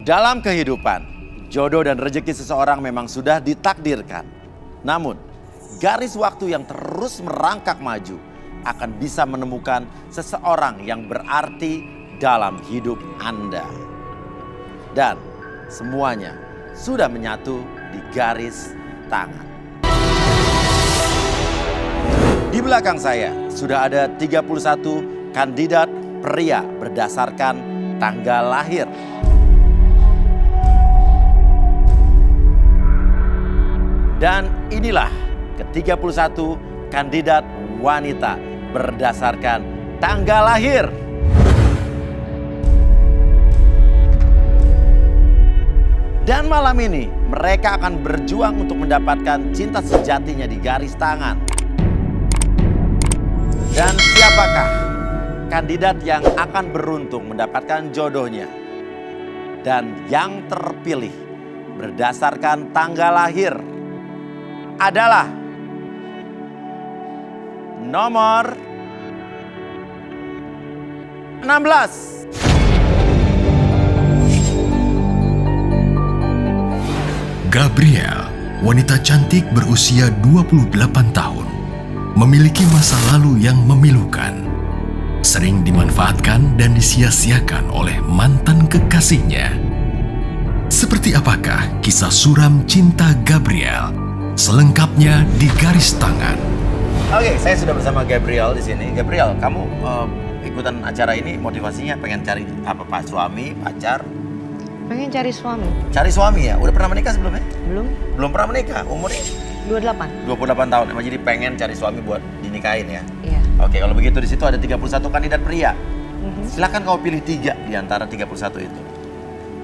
Dalam kehidupan, jodoh dan rezeki seseorang memang sudah ditakdirkan. Namun, garis waktu yang terus merangkak maju akan bisa menemukan seseorang yang berarti dalam hidup Anda. Dan semuanya sudah menyatu di garis tangan. Di belakang saya sudah ada 31 kandidat pria berdasarkan tanggal lahir. Dan inilah ke-31 kandidat wanita berdasarkan tanggal lahir. Dan malam ini mereka akan berjuang untuk mendapatkan cinta sejatinya di garis tangan. Dan siapakah kandidat yang akan beruntung mendapatkan jodohnya? Dan yang terpilih berdasarkan tanggal lahir adalah nomor 16. Gabriel, wanita cantik berusia 28 tahun, memiliki masa lalu yang memilukan. Sering dimanfaatkan dan disia-siakan oleh mantan kekasihnya. Seperti apakah kisah suram cinta Gabriel? Selengkapnya di garis tangan. Oke, saya sudah bersama Gabriel di sini. Gabriel, kamu ikutan acara ini motivasinya pengen cari apa, Pak? Suami, pacar? Pengen cari suami. Cari suami ya? Udah pernah menikah sebelumnya? Belum? Belum pernah menikah. Umurnya? 28. 28 tahun. Emang jadi pengen cari suami buat dinikahin ya? Iya. Oke, kalau begitu di situ ada 31 kandidat pria. Silakan kau pilih 3 di antara 31 itu.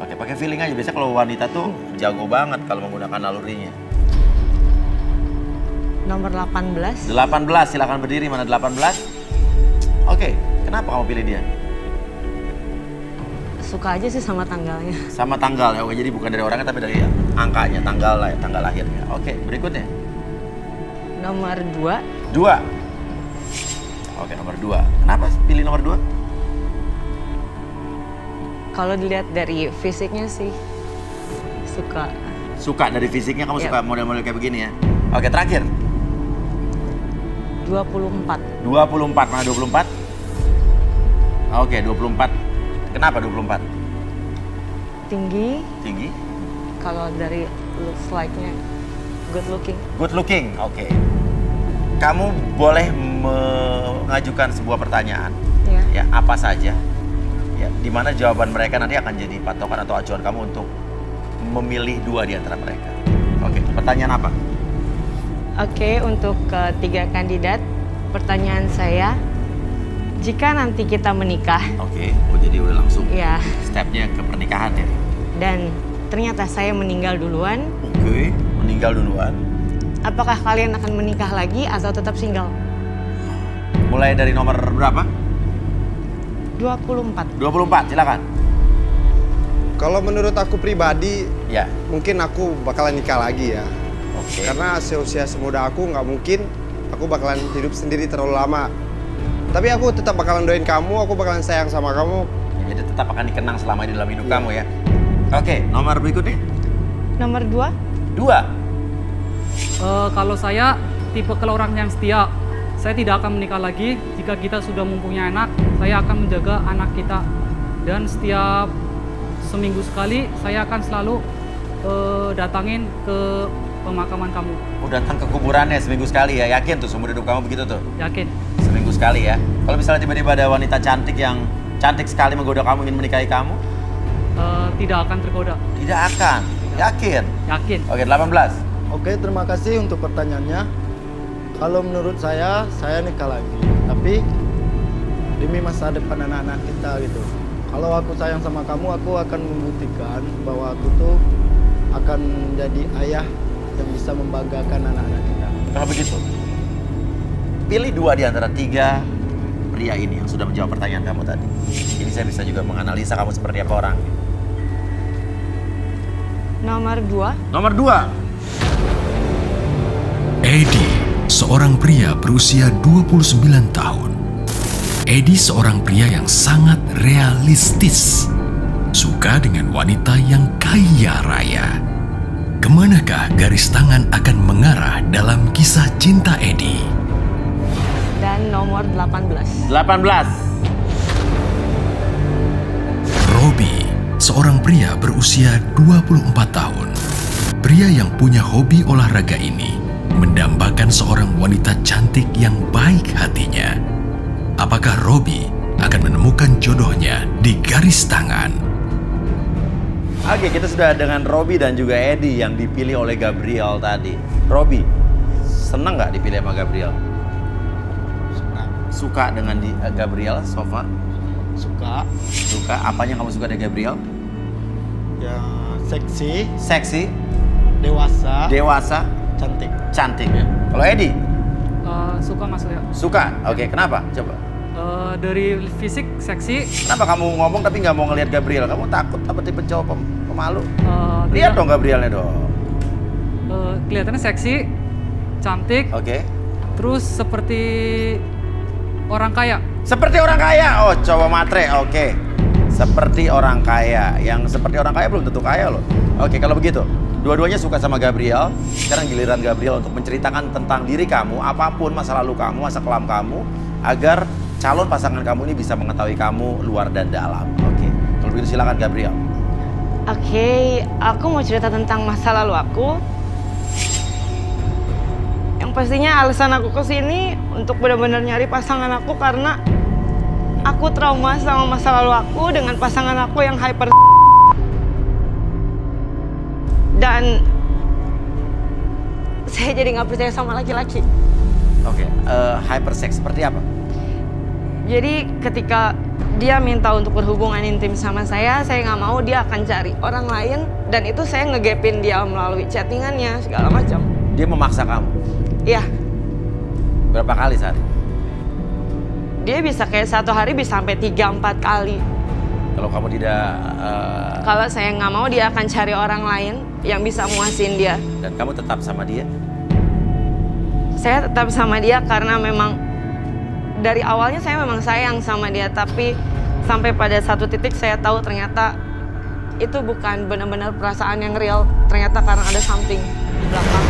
Oke, pakai feeling aja. Biasanya kalau wanita tuh jago banget kalau menggunakan nalurinya. Nomor 18. 18, silakan berdiri. Mana 18? Oke, kenapa kamu pilih dia? Suka aja sih sama tanggalnya. Sama tanggal ya, oke, jadi bukan dari orangnya tapi dari angkanya, tanggal lah ya, tanggal lahirnya. Oke, berikutnya. Nomor 2. 2. Oke, nomor 2. Kenapa pilih nomor 2? Kalau dilihat dari fisiknya sih suka. Suka dari fisiknya, kamu Yap. suka model-model kayak begini ya? Oke, terakhir. 24. 24, mana 24? Oke, 24. Kenapa 24? Tinggi. Tinggi? Kalau dari looks like-nya good looking. Good looking, oke. Kamu boleh mengajukan sebuah pertanyaan. Ya. Ya, apa saja. Ya, di mana jawaban mereka nanti akan jadi patokan atau acuan kamu untuk memilih 2 di antara mereka. Oke, pertanyaan apa? Oke, untuk ketiga kandidat, pertanyaan saya, jika nanti kita menikah, Oke, oh jadi udah langsung ya, stepnya ke pernikahan ya? dan ternyata saya meninggal duluan, Oke, meninggal duluan. apakah kalian akan menikah lagi atau tetap single? Mulai dari nomor berapa? 24. 24, silakan. Kalau menurut aku pribadi, Ya, mungkin aku bakalan nikah lagi ya. oke. Karena seusia semuda aku nggak mungkin aku bakalan hidup sendiri terlalu lama. Tapi aku tetap bakalan doain kamu, aku bakalan sayang sama kamu. Jadi tetap akan dikenang selama ini dalam hidup kamu ya. Oke, nomor berikutnya? Nomor 2. 2. Kalau saya tipe orang yang setia. Saya tidak akan menikah lagi. Jika kita sudah mempunyai anak, saya akan menjaga anak kita. Dan setiap seminggu sekali, saya akan selalu datangin ke pemakaman kamu. Datang ke kuburannya seminggu sekali ya, yakin tuh seumur hidup kamu begitu tuh? Yakin? Seminggu sekali ya. Kalau misalnya tiba-tiba ada wanita cantik yang cantik sekali menggoda kamu, ingin menikahi kamu? Tidak akan tergoda. Tidak akan. Yakin? Yakin. Oke, 18. Oke, terima kasih untuk pertanyaannya. Kalau menurut saya nikah lagi. Tapi demi masa depan anak-anak kita gitu. Kalau aku sayang sama kamu, aku akan membuktikan bahwa aku tuh akan menjadi ayah yang bisa membanggakan anak-anak kita. Kalau begitu, pilih 2 di antara 3 pria ini yang sudah menjawab pertanyaan kamu tadi. Jadi saya bisa juga menganalisa kamu seperti apa orang. Nomor 2. Nomor 2. Edi, seorang pria berusia 29 tahun. Edi seorang pria yang sangat realistis. suka dengan wanita yang kaya raya. Kemanakah garis tangan akan mengarah dalam kisah cinta Edi? Dan nomor 18. 18. Robi, seorang pria berusia 24 tahun. Pria yang punya hobi olahraga ini mendambakan seorang wanita cantik yang baik hatinya. Apakah Robi akan menemukan jodohnya di garis tangan? Oke, kita sudah dengan Robi dan juga Edi yang dipilih oleh Gabriel tadi. Robi, senang nggak dipilih sama Gabriel? Suka dengan Gabriel so far? Suka. Suka. Apanya kamu suka dari Gabriel? Ya, seksi, Seksi, dewasa, dewasa, cantik. cantik. Kalau Edi? Suka Mas Leo. Suka. Oke, kenapa? Coba. Dari fisik seksi. Kenapa kamu ngomong tapi nggak mau ngelihat Gabriel? Kamu takut apa tipe cowok pemalu? Dia, Lihat dong Gabrielnya dong. kelihatannya seksi, cantik, Oke. terus seperti orang kaya. Seperti orang kaya. Oh, cowok matre. Oke. Seperti orang kaya. Yang seperti orang kaya belum tentu kaya loh. Oke, kalau begitu, dua-duanya suka sama Gabriel. Sekarang giliran Gabriel untuk menceritakan tentang diri kamu, apapun masa lalu kamu, masa kelam kamu, agar calon pasangan kamu ini bisa mengetahui kamu luar dan dalam. Oke. Kalau begitu silakan Gabriel. Oke, aku mau cerita tentang masa lalu aku. Yang pastinya alasan aku kesini untuk benar-benar nyari pasangan aku karena aku trauma sama masa lalu aku dengan pasangan aku yang hyper. Dan saya jadi nggak percaya sama laki-laki. Oke. Hypersex seperti apa? Jadi ketika dia minta untuk berhubungan intim sama saya nggak mau, dia akan cari orang lain. Dan itu saya ngegapin dia melalui chattingannya, segala macam. Dia memaksa kamu. Iya, Berapa kali sehari? dia bisa kayak satu hari bisa sampai 3-4 kali. Kalau kamu tidak Kalau saya nggak mau, dia akan cari orang lain yang bisa muasin dia. dan kamu tetap sama dia, Saya tetap sama dia karena memang dari awalnya saya memang sayang sama dia, tapi sampai pada satu titik saya tahu ternyata itu bukan benar-benar perasaan yang real. Ternyata karena ada something di belakang.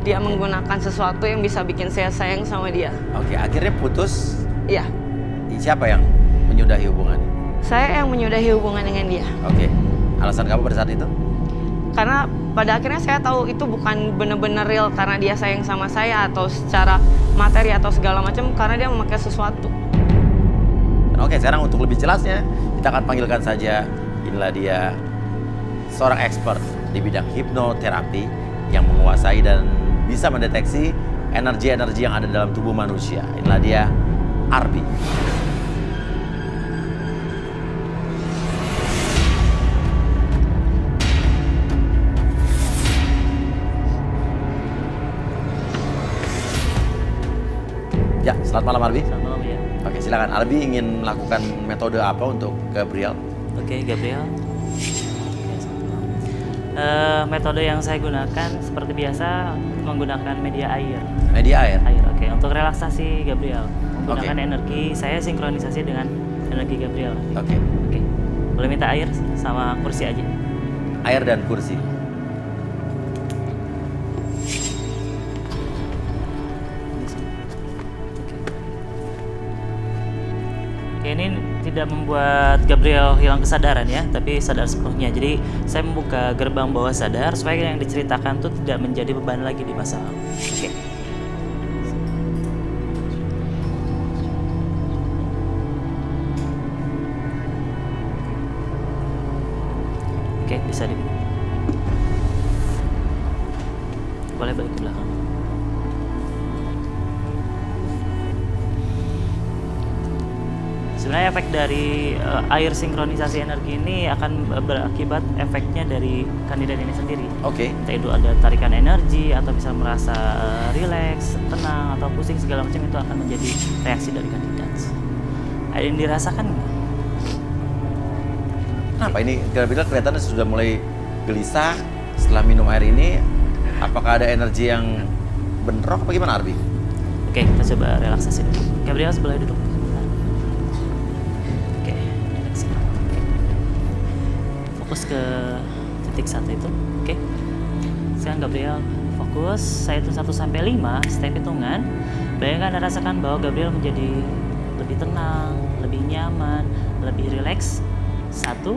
Dia menggunakan sesuatu yang bisa bikin saya sayang sama dia. oke, akhirnya putus. Iya, Siapa yang menyudahi hubungan ini? saya yang menyudahi hubungan dengan dia. Oke, alasan kamu pada saat itu? Karena pada akhirnya saya tahu itu bukan benar-benar real karena dia sayang sama saya atau secara materi atau segala macam, karena dia memakai sesuatu. Oke, sekarang untuk lebih jelasnya, kita akan panggilkan saja, inilah dia, seorang expert di bidang hipnoterapi yang menguasai dan bisa mendeteksi energi-energi yang ada dalam tubuh manusia. Inilah dia, Arbi. Ya, selamat malam Arbi. Selamat malam ya. Oke, silakan. Arbi ingin melakukan metode apa untuk Gabriel? Oke, Gabriel. Metode yang saya gunakan seperti biasa menggunakan media air. Media air. Oke. Untuk relaksasi Gabriel, menggunakan energi saya sinkronisasi dengan energi Gabriel. Oke. Oke. Boleh minta air sama kursi aja. Air dan kursi. Oke, ini tidak membuat Gabriel hilang kesadaran ya, tapi sadar sepenuhnya. Jadi saya membuka gerbang bawah sadar supaya yang diceritakan tuh tidak menjadi beban lagi di masa lalu. Oke. Oke, bisa di. Boleh balik ke belakang. Sebenarnya efek dari air sinkronisasi energi ini akan berakibat efeknya dari kandidat ini sendiri. Oke. Entah itu ada tarikan energi atau bisa merasa rileks, tenang atau pusing segala macam, itu akan menjadi reaksi dari kandidat. Ada yang dirasakan nggak? Kenapa ini Gabriel kelihatannya sudah mulai gelisah setelah minum air ini? Apakah ada energi yang bentrok apa gimana Arbi? Oke, kita coba relaksasi dulu. Gabriel sebelah duduk. Oke, relaksasi. Oke. fokus ke titik 1 itu. Oke. Sekarang Gabriel fokus. Saya hitung 1 sampai 5 step hitungan. Bayangkan dan rasakan bahwa Gabriel menjadi lebih tenang, lebih nyaman, lebih rileks. 1,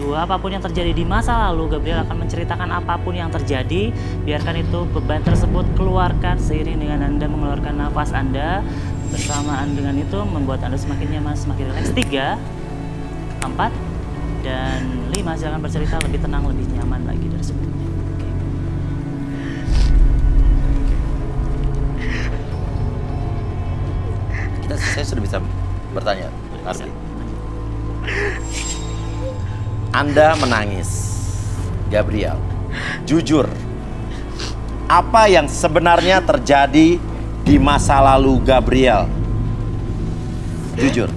2, apapun yang terjadi di masa lalu, Gabriel akan menceritakan apapun yang terjadi. Biarkan itu beban tersebut keluarkan seiring dengan Anda mengeluarkan nafas Anda. Bersamaan dengan itu membuat Anda semakin nyaman, semakin rileks. 3, 4, dan 5, silakan bercerita lebih tenang, lebih nyaman lagi dari sebelumnya. Oke. Saya sudah bisa bertanya, Ardi. Anda menangis, Gabriel. Jujur, apa yang sebenarnya terjadi di masa lalu Gabriel? Jujur.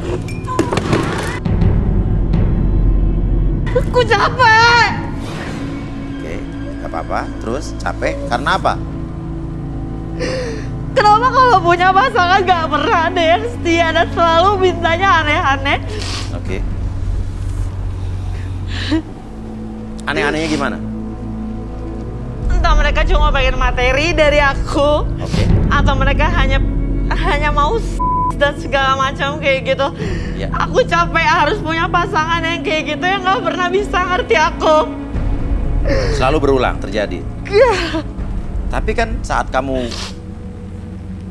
Aku capek. Oke, gak apa-apa. Terus capek karena apa? Kenapa kalau punya pasangan gak pernah ada yang setia dan selalu mintanya aneh-aneh? Oke. Aneh-anehnya gimana? Entah mereka cuma pengen materi dari aku, Oke. atau mereka hanya mau dan segala macam kayak gitu. Ya. Aku capek harus punya pasangan yang kayak gitu yang gak pernah bisa ngerti aku. Selalu berulang terjadi. Tapi kan saat kamu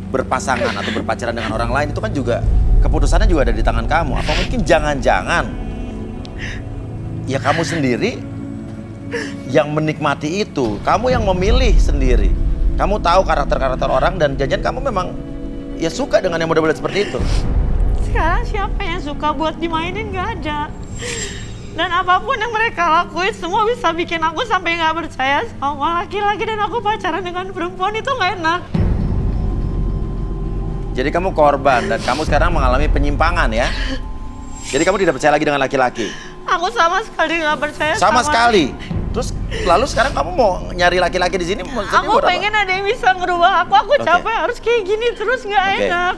berpasangan atau berpacaran dengan orang lain itu kan juga keputusannya juga ada di tangan kamu. Apa mungkin jangan-jangan ya kamu sendiri yang menikmati itu, kamu yang memilih sendiri. Kamu tahu karakter-karakter orang dan jangan kamu memang ya suka dengan yang model-model seperti itu. Sekarang siapa yang suka buat dimainin? Gak ada. Dan apapun yang mereka lakuin semua bisa bikin aku sampai gak percaya sama laki-laki dan aku pacaran dengan perempuan itu gak enak. Jadi kamu korban dan kamu sekarang mengalami penyimpangan ya. Jadi kamu tidak percaya lagi dengan laki-laki. Aku sama sekali gak percaya Sama sekali. Terus lalu sekarang kamu mau nyari laki-laki di sini maksudnya Aku buat apa? pengen ada yang bisa ngerubah aku. Aku Oke. capek harus kayak gini terus gak Oke. enak.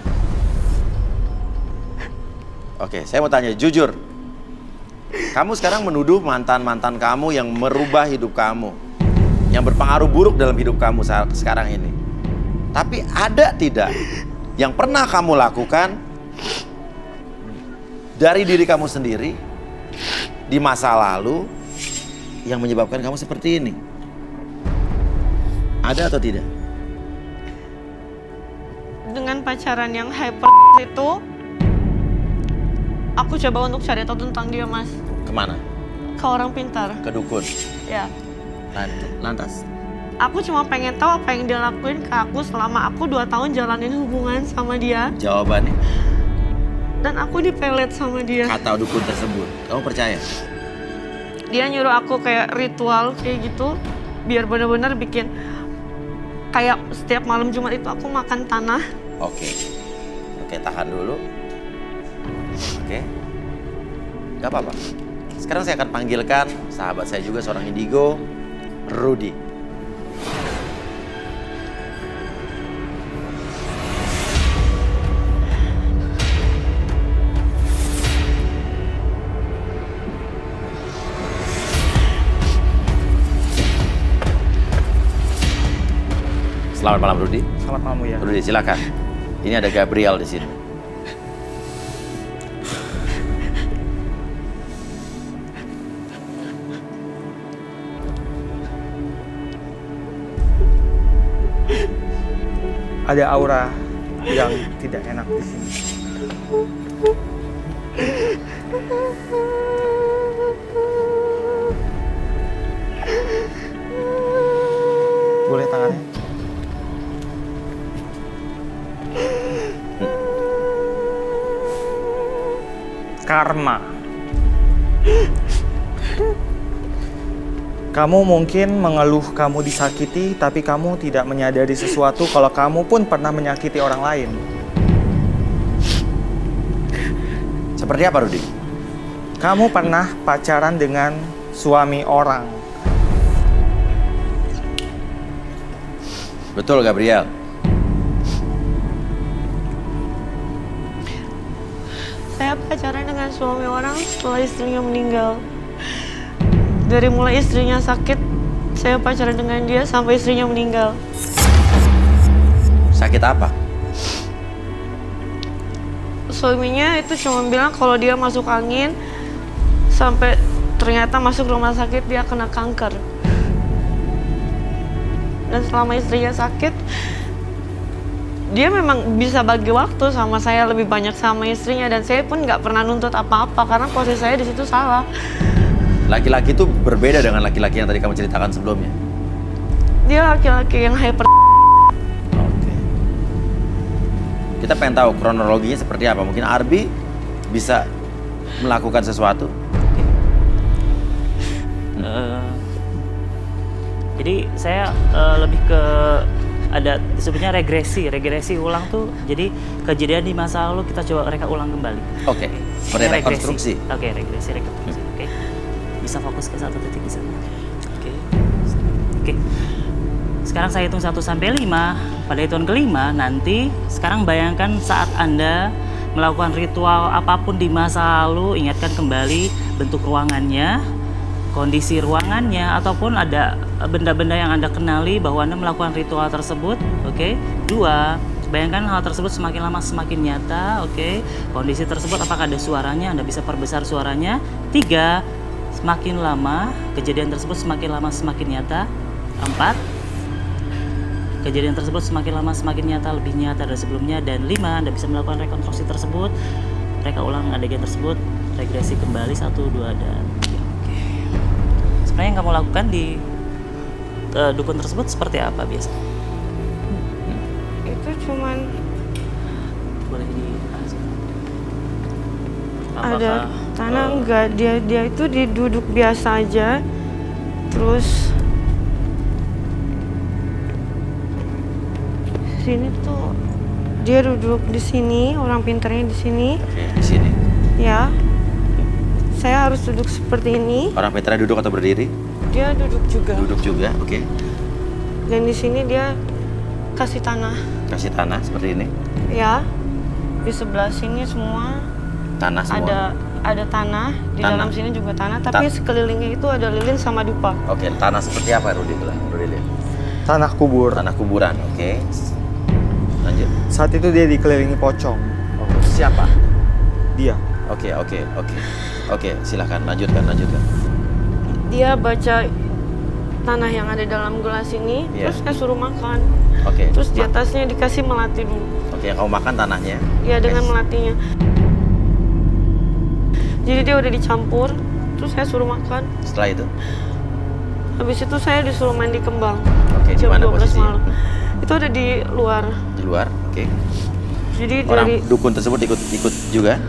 Oke, saya mau tanya jujur. Kamu sekarang menuduh mantan-mantan kamu yang merubah hidup kamu, yang berpengaruh buruk dalam hidup kamu sekarang ini. Tapi ada tidak yang pernah kamu lakukan dari diri kamu sendiri di masa lalu yang menyebabkan kamu seperti ini? Ada atau tidak? Dengan pacaran yang hyper itu, aku coba untuk cari tahu tentang dia, Mas. Kemana? Ke orang pintar. Ke dukun? Ya. Lantas? Aku cuma pengen tahu apa yang dia lakuin ke aku selama aku 2 tahun jalanin hubungan sama dia. Jawabannya? Dan aku dipelet sama dia. Kata dukun tersebut, kamu percaya? Dia nyuruh aku kayak ritual kayak gitu. Biar bener-bener bikin kayak setiap malam Jumat itu aku makan tanah. Oke. Oke, tahan dulu. Oke. Gak apa-apa. Sekarang saya akan panggilkan sahabat saya juga seorang indigo, Rudy. Selamat malam Rudy. Selamat malam ya. Rudy, silakan. Ini ada Gabriel di sini. Ada aura yang tidak enak di sini. Boleh tangannya? Karma. Kamu mungkin mengeluh kamu disakiti, tapi kamu tidak menyadari sesuatu kalau kamu pun pernah menyakiti orang lain. Seperti apa Rudy? Kamu pernah pacaran dengan suami orang. Betul Gabriel. Saya pacaran dengan suami orang setelah istrinya meninggal. Dari mulai istrinya sakit, saya pacaran dengan dia sampai istrinya meninggal. Sakit apa? Suaminya itu cuma bilang kalau dia masuk angin, sampai ternyata masuk rumah sakit dia kena kanker. Dan selama istrinya sakit, dia memang bisa bagi waktu sama saya lebih banyak sama istrinya, dan saya pun nggak pernah nuntut apa-apa karena posisi saya di situ salah. Laki-laki itu berbeda dengan laki-laki yang tadi kamu ceritakan sebelumnya. Dia laki-laki yang hyper. Oke. Kita pengen tahu kronologinya seperti apa. Mungkin Arbi bisa melakukan sesuatu. Jadi saya lebih ke ada disebutnya regresi ulang tuh. Jadi kejadian di masa lalu kita coba reka ulang kembali. Oke. Seperti Regresi. rekonstruksi. Oke, regresi. Oke. Bisa fokus ke satu titik di sana. Oke. Oke. Sekarang saya hitung 1 sampai 5. Pada hitungan kelima nanti sekarang bayangkan saat Anda melakukan ritual apapun di masa lalu, ingatkan kembali bentuk ruangannya, kondisi ruangannya, ataupun ada benda-benda yang Anda kenali bahwa Anda melakukan ritual tersebut. Oke. 2, bayangkan hal tersebut semakin lama semakin nyata. Oke. Kondisi tersebut apakah ada suaranya, Anda bisa perbesar suaranya. 3, semakin lama kejadian tersebut semakin lama semakin nyata. 4, kejadian tersebut semakin lama semakin nyata, lebih nyata dari sebelumnya. Dan 5, Anda bisa melakukan rekonstruksi tersebut, reka ulang adegan tersebut, regresi kembali 1, 2, dan 3. Oke. Sebenarnya yang kamu lakukan di dukun tersebut seperti apa biasa? Itu cuman Boleh di ada tanah enggak, dia itu duduk biasa aja. Terus sini tuh dia duduk di sini, orang pintarnya di sini. Oke, di sini. Ya. Saya harus duduk seperti ini. Orang pintarnya duduk atau berdiri? Dia duduk juga. Duduk juga, oke. Dan di sini dia kasih tanah. Kasih tanah seperti ini. Ya. Di sebelah sini semua Tanah semua. ada tanah, di Tanah. dalam sini juga tanah, tapi sekelilingnya itu ada lilin sama dupa. Oke, tanah seperti apa Rudi bilang? Rudi lihat. Tanah kubur. Tanah kuburan, oke. Lanjut. Saat itu dia dikelilingi pocong. Oh, siapa? Dia. Oke. Oke, silahkan lanjutkan. Dia baca tanah yang ada dalam gelas ini, Iya. terus saya suruh makan. Oke. Terus di atasnya dikasih melati dulu. Oke, kamu makan tanahnya. Ya, dengan Oke. melatinya. Jadi dia udah dicampur, terus saya suruh makan. Setelah itu? Habis itu saya disuruh mandi kembang. Oke, di Jam mana 12 posisinya? malam. Itu ada di luar. Di luar, oke. Jadi Orang dari dukun tersebut ikut juga.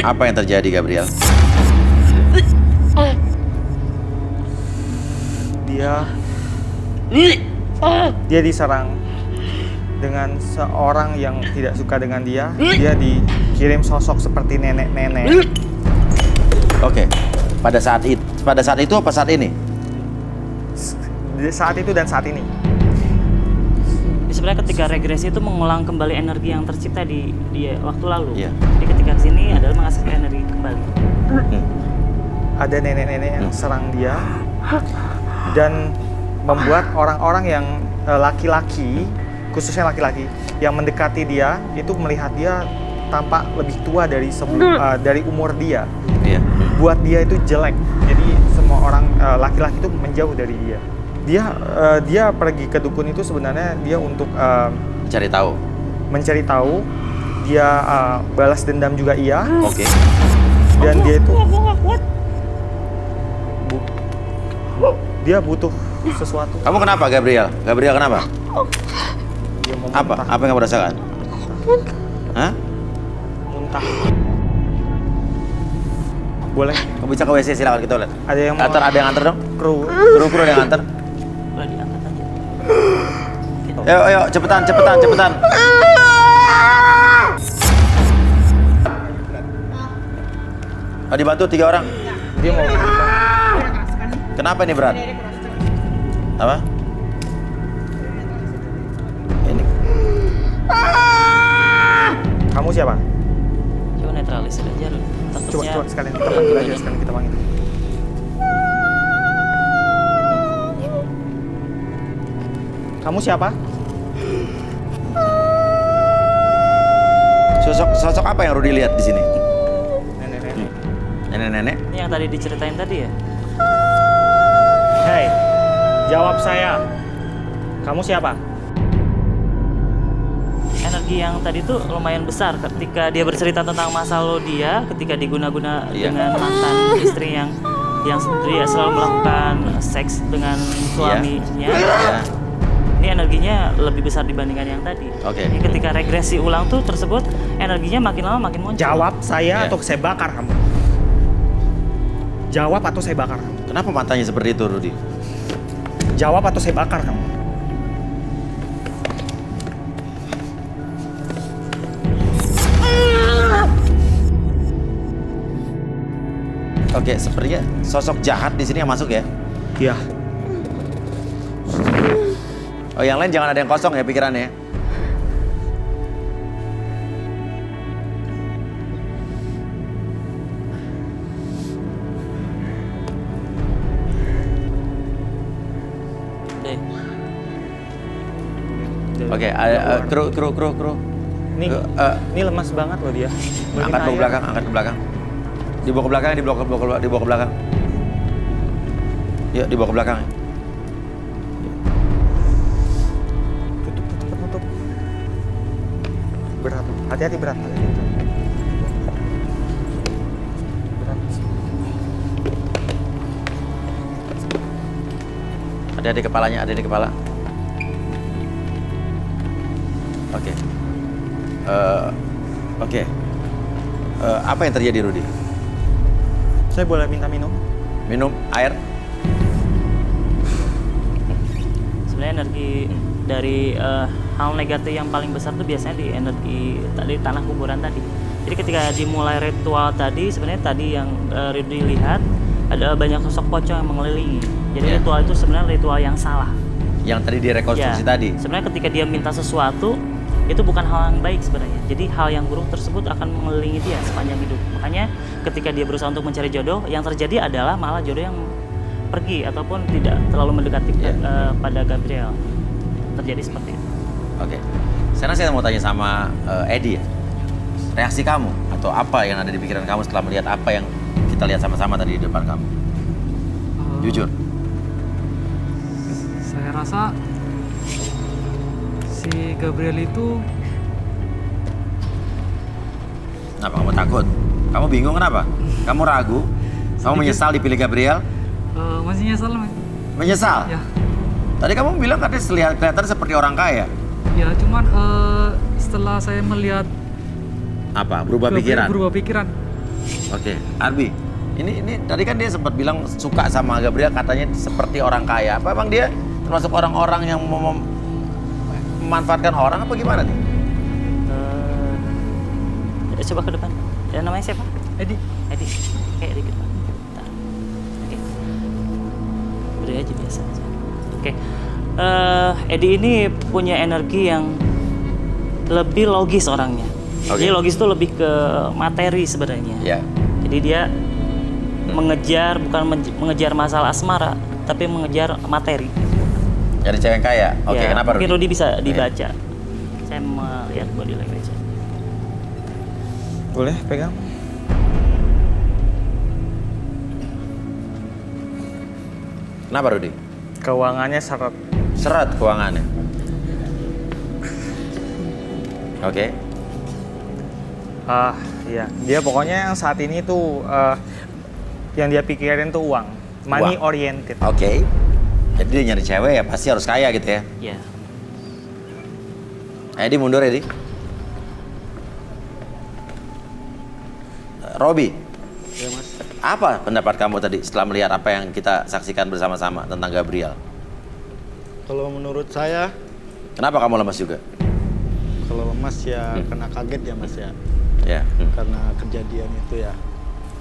Apa yang terjadi, Gabriel? Dia diserang dengan seorang yang tidak suka dengan dia. Dia dikirim sosok seperti nenek-nenek. Oke. Pada saat itu apa saat ini? Saat itu dan saat ini. Sebenarnya ketika regresi itu mengulang kembali energi yang tercipta di waktu lalu. Iya. Jadi ketika kesini adalah menghasilkan energi kembali. Ada nenek-nenek yang serang dia dan membuat orang-orang yang laki-laki, khususnya laki-laki yang mendekati dia itu melihat dia tampak lebih tua dari dari umur dia. Iya. Buat dia itu jelek. Jadi semua orang laki-laki itu menjauh dari dia. Dia pergi ke dukun itu sebenarnya dia untuk Mencari tahu. Dia balas dendam juga iya. Oke. Dan dia itu dia butuh sesuatu. Kamu kenapa, Gabriel? Gabriel kenapa? Dia mau Apa? muntah. Apa yang kamu rasakan? Hah? Muntah. Boleh? Kamu bisa ke WC, silakan kita lihat. Ada yang mau Ada yang antar dong? kru. Kru ada yang antar. Boleh diangkat aja. Ayo, cepetan. Dibantu 3 orang. Dia mau Kenapa ini berat? Apa? Ini. Kamu siapa? Coba netralisir aja dulu. Takutnya Coba sekalian kita panggil aja, sekalian kita panggil. Kamu siapa? Sosok apa yang Rudy lihat di sini? Nenek-nenek. Nenek-nenek? Ini yang tadi diceritain tadi ya? Hei, jawab saya. Kamu siapa? Energi yang tadi tuh lumayan besar ketika dia bercerita tentang masa lalu dia ketika diguna-guna Iya. dengan mantan istri yang dia selalu melakukan seks dengan suaminya. Iya. Ini energinya lebih besar dibandingkan yang tadi. Oke. Ini ketika regresi ulang tuh tersebut energinya makin lama makin muncul. Jawab saya Iya. atau saya bakar kamu. Jawab atau saya bakar kamu. Kenapa matanya seperti itu, Rudy? Jawab atau saya bakar kamu. Oke, sepertinya sosok jahat di sini yang masuk ya. Iya. Oh, yang lain jangan ada yang kosong ya pikirannya. Deh. Oke, kru. Nih, ini lemas banget loh dia. Angkat ke belakang, angkat ke belakang. Dibawa ke belakang, dibawa ke belakang. Yuk, dibawa ke belakang. Tutup. Berat. Hati-hati berat. Berat. Ada di kepalanya, ada di kepala. Oke. Oke. Apa yang terjadi, Rudy? Saya boleh minta minum? Minum air? Sebenarnya energi dari hal negatif yang paling besar tuh biasanya di energi tadi tanah kuburan tadi. Jadi ketika dimulai ritual tadi, sebenarnya tadi yang Rudy lihat ada banyak sosok pocong yang mengelilingi. Jadi Iya. ritual itu sebenarnya ritual yang salah. Yang tadi direkonstruksi Ya, tadi. sebenarnya ketika dia minta sesuatu itu bukan hal yang baik sebenarnya. Jadi hal yang buruk tersebut akan mengelilingi dia sepanjang hidup. Makanya ketika dia berusaha untuk mencari jodoh, yang terjadi adalah malah jodoh yang pergi ataupun tidak terlalu mendekati pada Gabriel. Terjadi seperti itu. Oke. Sekarang saya mau tanya sama Edi ya. Reaksi kamu atau apa yang ada di pikiran kamu setelah melihat apa yang kita lihat sama-sama tadi di depan kamu? Jujur. Saya rasa si Gabriel itu Kenapa kamu takut? Kamu bingung kenapa? Kamu ragu? Kamu menyesal dipilih Gabriel? masih nyesel, Mas. Menyesal? Ya, Tadi kamu bilang katanya kelihatan seperti orang kaya. ya cuman setelah saya melihat Apa? Berubah Gabriel pikiran? berubah pikiran. Oke, Arbi. Ini tadi kan dia sempat bilang suka sama Gabriel, katanya seperti orang kaya. Apa emang dia termasuk orang-orang yang memanfaatkan orang apa gimana nih? Coba ke depan. Ya, namanya siapa? Edi, Edi. Kayak dikit Pak. Bentar. Oke. Udah aja biasa aja. Oke. Edi ini punya energi yang lebih logis orangnya. Oke. Jadi logis itu lebih ke materi sebenarnya. Ya. Jadi dia mengejar bukan mengejar masalah asmara, tapi mengejar materi. Jadi cewek yang kaya. Oke, Ya, kenapa mungkin Rudy? Rudy bisa dibaca. Saya melihat body language. Boleh pegang? Kenapa Rudy? Keuangannya seret. Seret keuangannya. Oke. Iya. Dia pokoknya yang saat ini tuh yang dia pikirin tuh uang. Money Uang. oriented. Oke. Jadi dia nyari cewek ya pasti harus kaya gitu ya. Ya. Edi mundur Edi. Robi, Ya Mas. apa pendapat kamu tadi setelah melihat apa yang kita saksikan bersama-sama tentang Gabriel? Kalau menurut saya, Kenapa kamu lemas juga? kalau lemas ya kena kaget ya Mas ya. Ya. Karena kejadian itu ya.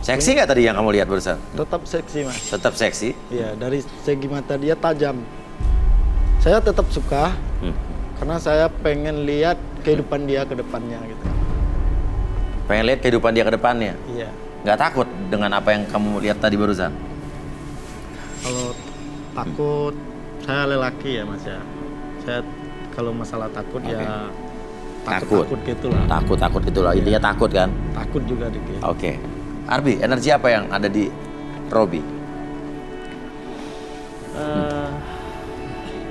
Seksi nggak tadi yang kamu lihat barusan? Tetap seksi Mas. Tetap seksi. Ya, dari segi mata dia tajam. Saya tetap suka Hmm. karena saya pengen lihat kehidupan dia ke depannya gitu. Pengen lihat kehidupan dia ke depannya. Iya. Nggak takut dengan apa yang kamu lihat tadi barusan? Kalau takut, saya lelaki ya Mas ya. Saya kalau masalah takut Oke. ya Takut. takut gitulah. Takut itulah. Intinya takut kan? Takut juga dikit. Oke. Arbi, energi apa yang ada di Robi?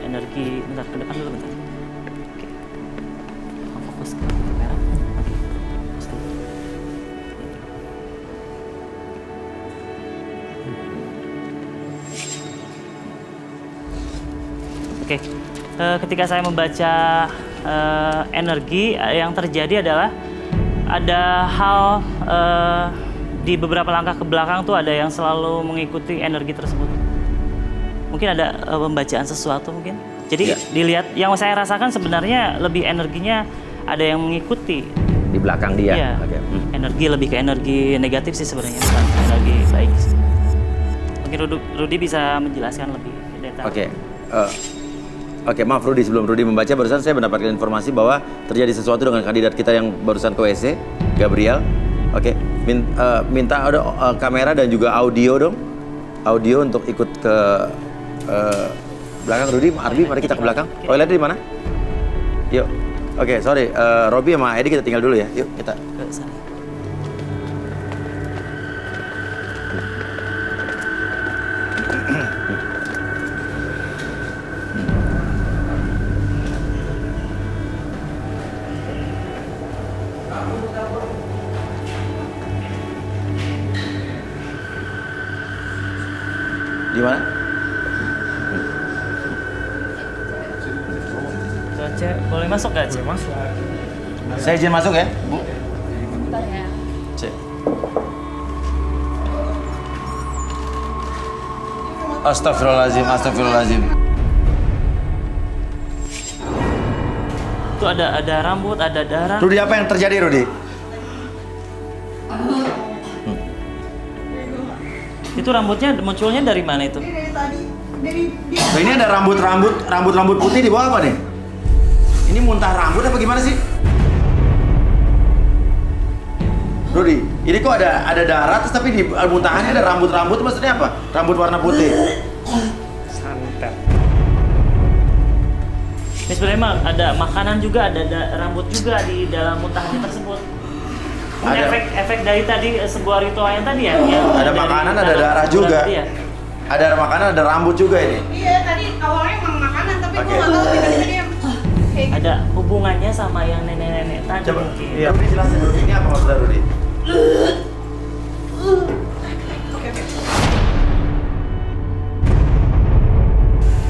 Energi, bentar ke depan dulu bentar. Oke. Fokus ke kamera. Oke. Pasti. Oke. Ketika saya membaca energi, yang terjadi adalah ada hal di beberapa langkah ke belakang tuh ada yang selalu mengikuti energi tersebut. Mungkin ada pembacaan sesuatu mungkin. Jadi Ya. dilihat yang saya rasakan sebenarnya lebih energinya ada yang mengikuti. Di belakang dia. Iya. Oke. Energi lebih ke energi negatif sih sebenarnya, bukan energi baik. Mungkin Rudi bisa menjelaskan lebih detail. Oke. Oke, maaf Rudi, sebelum Rudi membaca barusan saya mendapatkan informasi bahwa terjadi sesuatu dengan kandidat kita yang barusan ke WC, Gabriel. Oke, minta ada kamera dan juga audio dong. Audio untuk ikut ke belakang. Rudi, Arbi, mari kita ke belakang. Toiletnya di mana? Yuk. Oke, sorry. Robi sama Edi kita tinggal dulu ya. Yuk, kita. Ke sana. Di mana? Cek, boleh masuk gak? Boleh masuk. Saya izin masuk ya, Bu. Cek. Astagfirullahaladzim, astagfirullahaladzim. Itu ada rambut, ada darah. Rudi, apa yang terjadi, Rudi? Itu rambutnya munculnya dari mana itu? Nah, ini ada rambut putih di bawah apa nih? Ini muntah rambut apa gimana sih? Rudi, ini kok ada darah terus tapi di muntahannya ada rambut maksudnya apa? Rambut warna putih. Santet. Ini sebenarnya mah ada makanan juga, ada rambut juga di dalam muntahannya tersebut. Ini Ada. efek dari tadi sebuah ritual yang tadi ya? Yang Ada dari makanan, ada dalam darah kuburan juga. tadi ya? Ada makanan, ada rambut juga ini. Iya, tadi awalnya emang makanan, tapi Oke. gue nggak tahu tiba-tiba dia kayak gitu. Ada hubungannya sama yang nenek-nenek tadi Coba, mungkin. Iya. Rudi jelasin Rudi, ini apa maksudnya Rudi?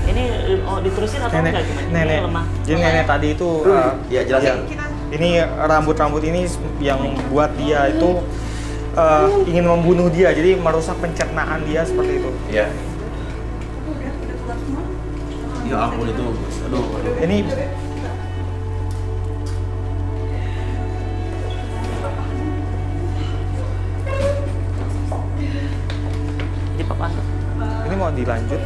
Ini diterusin atau Nenek, enggak gimana? nenek. Ini lemah. Jadi nenek tadi itu Iya, jelasin. ini rambut-rambut ini yang buat dia itu ingin membunuh dia, jadi merusak pencernaan dia seperti itu. Iya. Ya ampun itu, aduh. Ini Jadi papa ini mau dilanjut.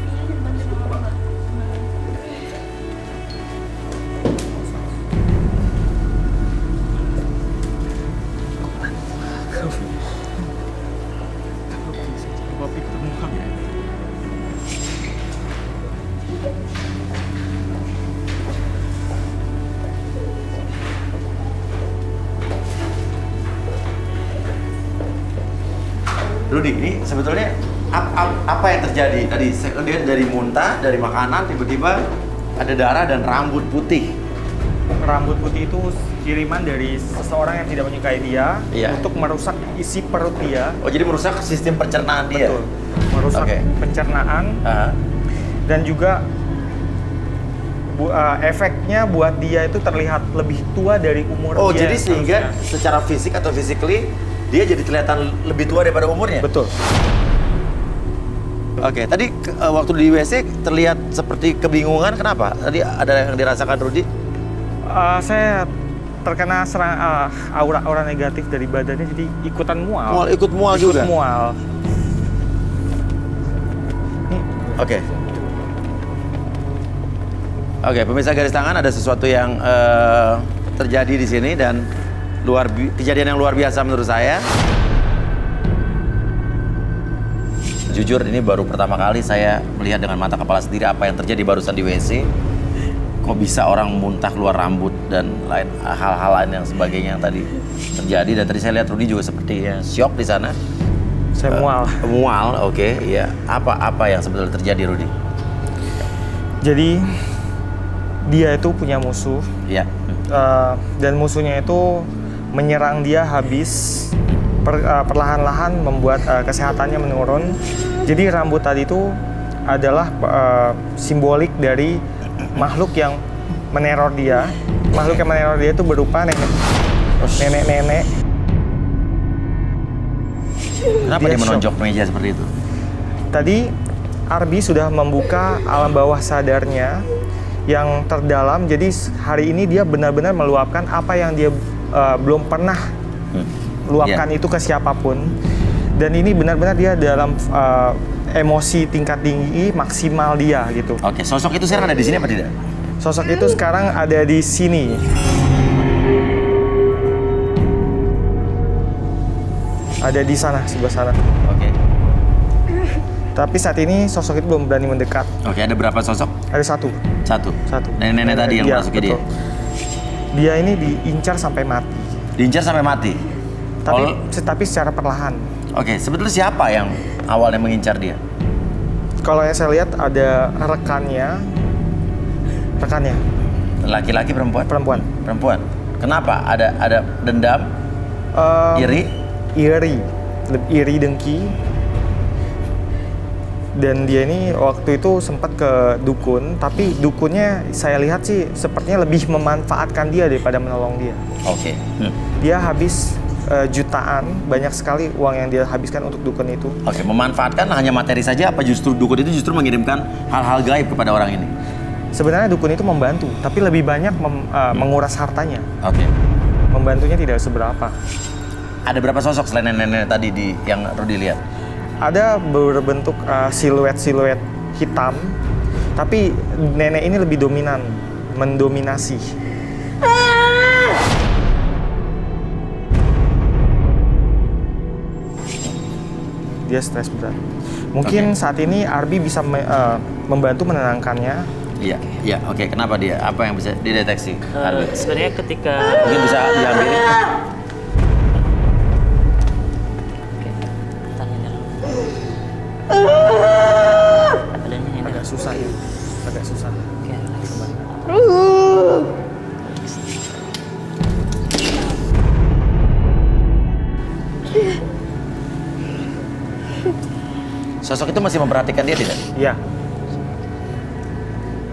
Rudi, ini sebetulnya apa yang terjadi? Tadi saya lihat dari muntah, dari makanan, tiba-tiba ada darah dan rambut putih. Rambut putih itu kiriman dari seseorang yang tidak menyukai dia Iya. untuk merusak isi perut dia. Oh, jadi merusak sistem pencernaan dia? Betul. Merusak Oke. pencernaan Ah, dan juga efeknya buat dia itu terlihat lebih tua dari umur oh, dia. jadi sehingga harusnya. secara fisik atau physically dia jadi kelihatan lebih tua daripada umurnya? Betul. Oke, tadi waktu di WC terlihat seperti kebingungan, kenapa? Tadi ada yang dirasakan Rudi? Saya terkena aura negatif dari badannya, jadi ikutan mual. Ikut mual juga? Ikut mual. Oke. Oke, pemirsa garis tangan, ada sesuatu yang terjadi di sini dan kejadian yang luar biasa menurut saya. Jujur ini baru pertama kali saya melihat dengan mata kepala sendiri apa yang terjadi barusan di WC. Kok bisa orang muntah keluar rambut dan hal-hal lain yang sebagainya yang tadi terjadi. Dan tadi saya lihat Rudy juga sepertinya syok di sana. Saya mual. Mual, oke, iya. Apa yang sebetulnya terjadi, Rudy? Jadi dia itu punya musuh. Iya. Dan musuhnya itu menyerang dia habis. Perlahan-lahan membuat kesehatannya menurun. Jadi rambut tadi itu adalah simbolik dari makhluk yang meneror dia. Makhluk yang meneror dia itu berupa nenek-nenek. Kenapa dia menonjok meja seperti itu? Tadi Arbi sudah membuka alam bawah sadarnya yang terdalam. Jadi hari ini dia benar-benar meluapkan apa yang dia belum pernah luapkan itu ke siapapun. Dan ini benar-benar dia dalam emosi tingkat tinggi maksimal dia gitu. Oke, sosok itu sekarang ada di sini apa tidak? Sosok itu sekarang ada di sini. Ada di sana, sebelah sana. Oke. Tapi saat ini sosok itu belum berani mendekat. Oke, ada berapa sosok? Ada satu. Satu. Nenek-nenek tadi yang Iya, masuki dia. betul. Dia ini diincar sampai mati. Diincar sampai mati. Tapi secara perlahan. Oke, sebetulnya siapa yang awalnya mengincar dia? Kalau yang saya lihat ada rekannya. Laki-laki, perempuan? Perempuan. Kenapa? Ada dendam? Iri? Iri, dengki. Dan dia ini waktu itu sempat ke dukun, tapi dukunnya saya lihat sih sepertinya lebih memanfaatkan dia daripada menolong dia. Oke. Dia habis jutaan, banyak sekali uang yang dia habiskan untuk dukun itu. Oke, memanfaatkan hanya materi saja apa justru dukun itu justru mengirimkan hal-hal gaib kepada orang ini? Sebenarnya dukun itu membantu, tapi lebih banyak menguras hartanya. Oke. Membantunya tidak seberapa. Ada berapa sosok selain nenek-nenek tadi yang Rudy lihat? Ada berbentuk siluet-siluet hitam, tapi nenek ini lebih dominan, mendominasi. Dia stres berat. Mungkin saat ini Arbi bisa membantu menenangkannya. Iya, oke. Kenapa dia? Apa yang bisa dideteksi? Sebenarnya ketika Mungkin bisa diambil. Agak susah ya, agak susah. Oke, relax. Sosok itu masih memperhatikan dia tidak? Iya.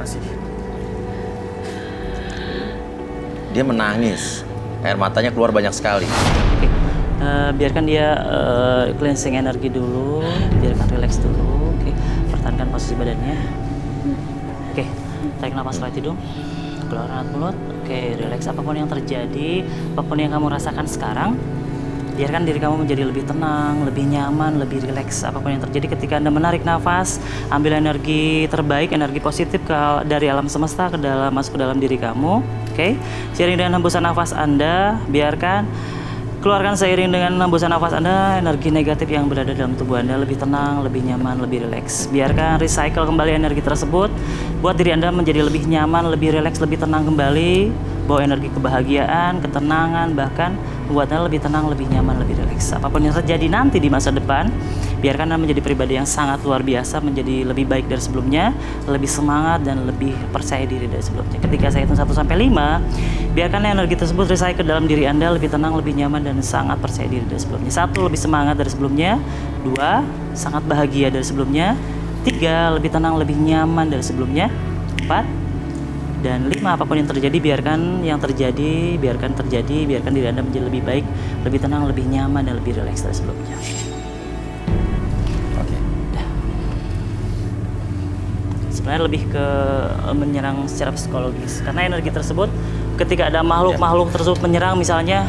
Masih. Dia menangis. Air matanya keluar banyak sekali. Oke. Biarkan dia cleansing energi dulu, biarkan relax dulu. Oke, pertahankan posisi badannya. Oke, tarik nafas lewat hidung, keluar lewat mulut. Oke, relax. Apapun yang terjadi, apapun yang kamu rasakan sekarang, biarkan diri kamu menjadi lebih tenang, lebih nyaman, lebih rileks. Apapun yang terjadi ketika Anda menarik nafas, ambil energi terbaik, energi positif dari alam semesta masuk ke dalam diri kamu. Oke, seiring dengan hembusan nafas Anda, biarkan keluarkan seiring dengan hembusan nafas Anda, energi negatif yang berada dalam tubuh Anda lebih tenang, lebih nyaman, lebih rileks. Biarkan recycle kembali energi tersebut, buat diri Anda menjadi lebih nyaman, lebih rileks, lebih tenang kembali. Bawa energi kebahagiaan, ketenangan, bahkan membuat Anda lebih tenang, lebih nyaman, lebih rileks. Apapun yang terjadi nanti di masa depan, biarkan Anda menjadi pribadi yang sangat luar biasa, menjadi lebih baik dari sebelumnya, lebih semangat dan lebih percaya diri dari sebelumnya. Ketika saya hitung 1-5, biarkan energi tersebut recycle ke dalam diri Anda, lebih tenang, lebih nyaman, dan sangat percaya diri dari sebelumnya. 1, lebih semangat dari sebelumnya. 2, sangat bahagia dari sebelumnya. 3, lebih tenang, lebih nyaman dari sebelumnya. 4, dan 5, apapun yang terjadi, biarkan yang terjadi, biarkan terjadi, biarkan diri Anda menjadi lebih baik, lebih tenang, lebih nyaman, dan lebih rileks dari sebelumnya. Oke. Sebenarnya lebih ke menyerang secara psikologis, karena energi tersebut ketika ada makhluk tersebut menyerang, misalnya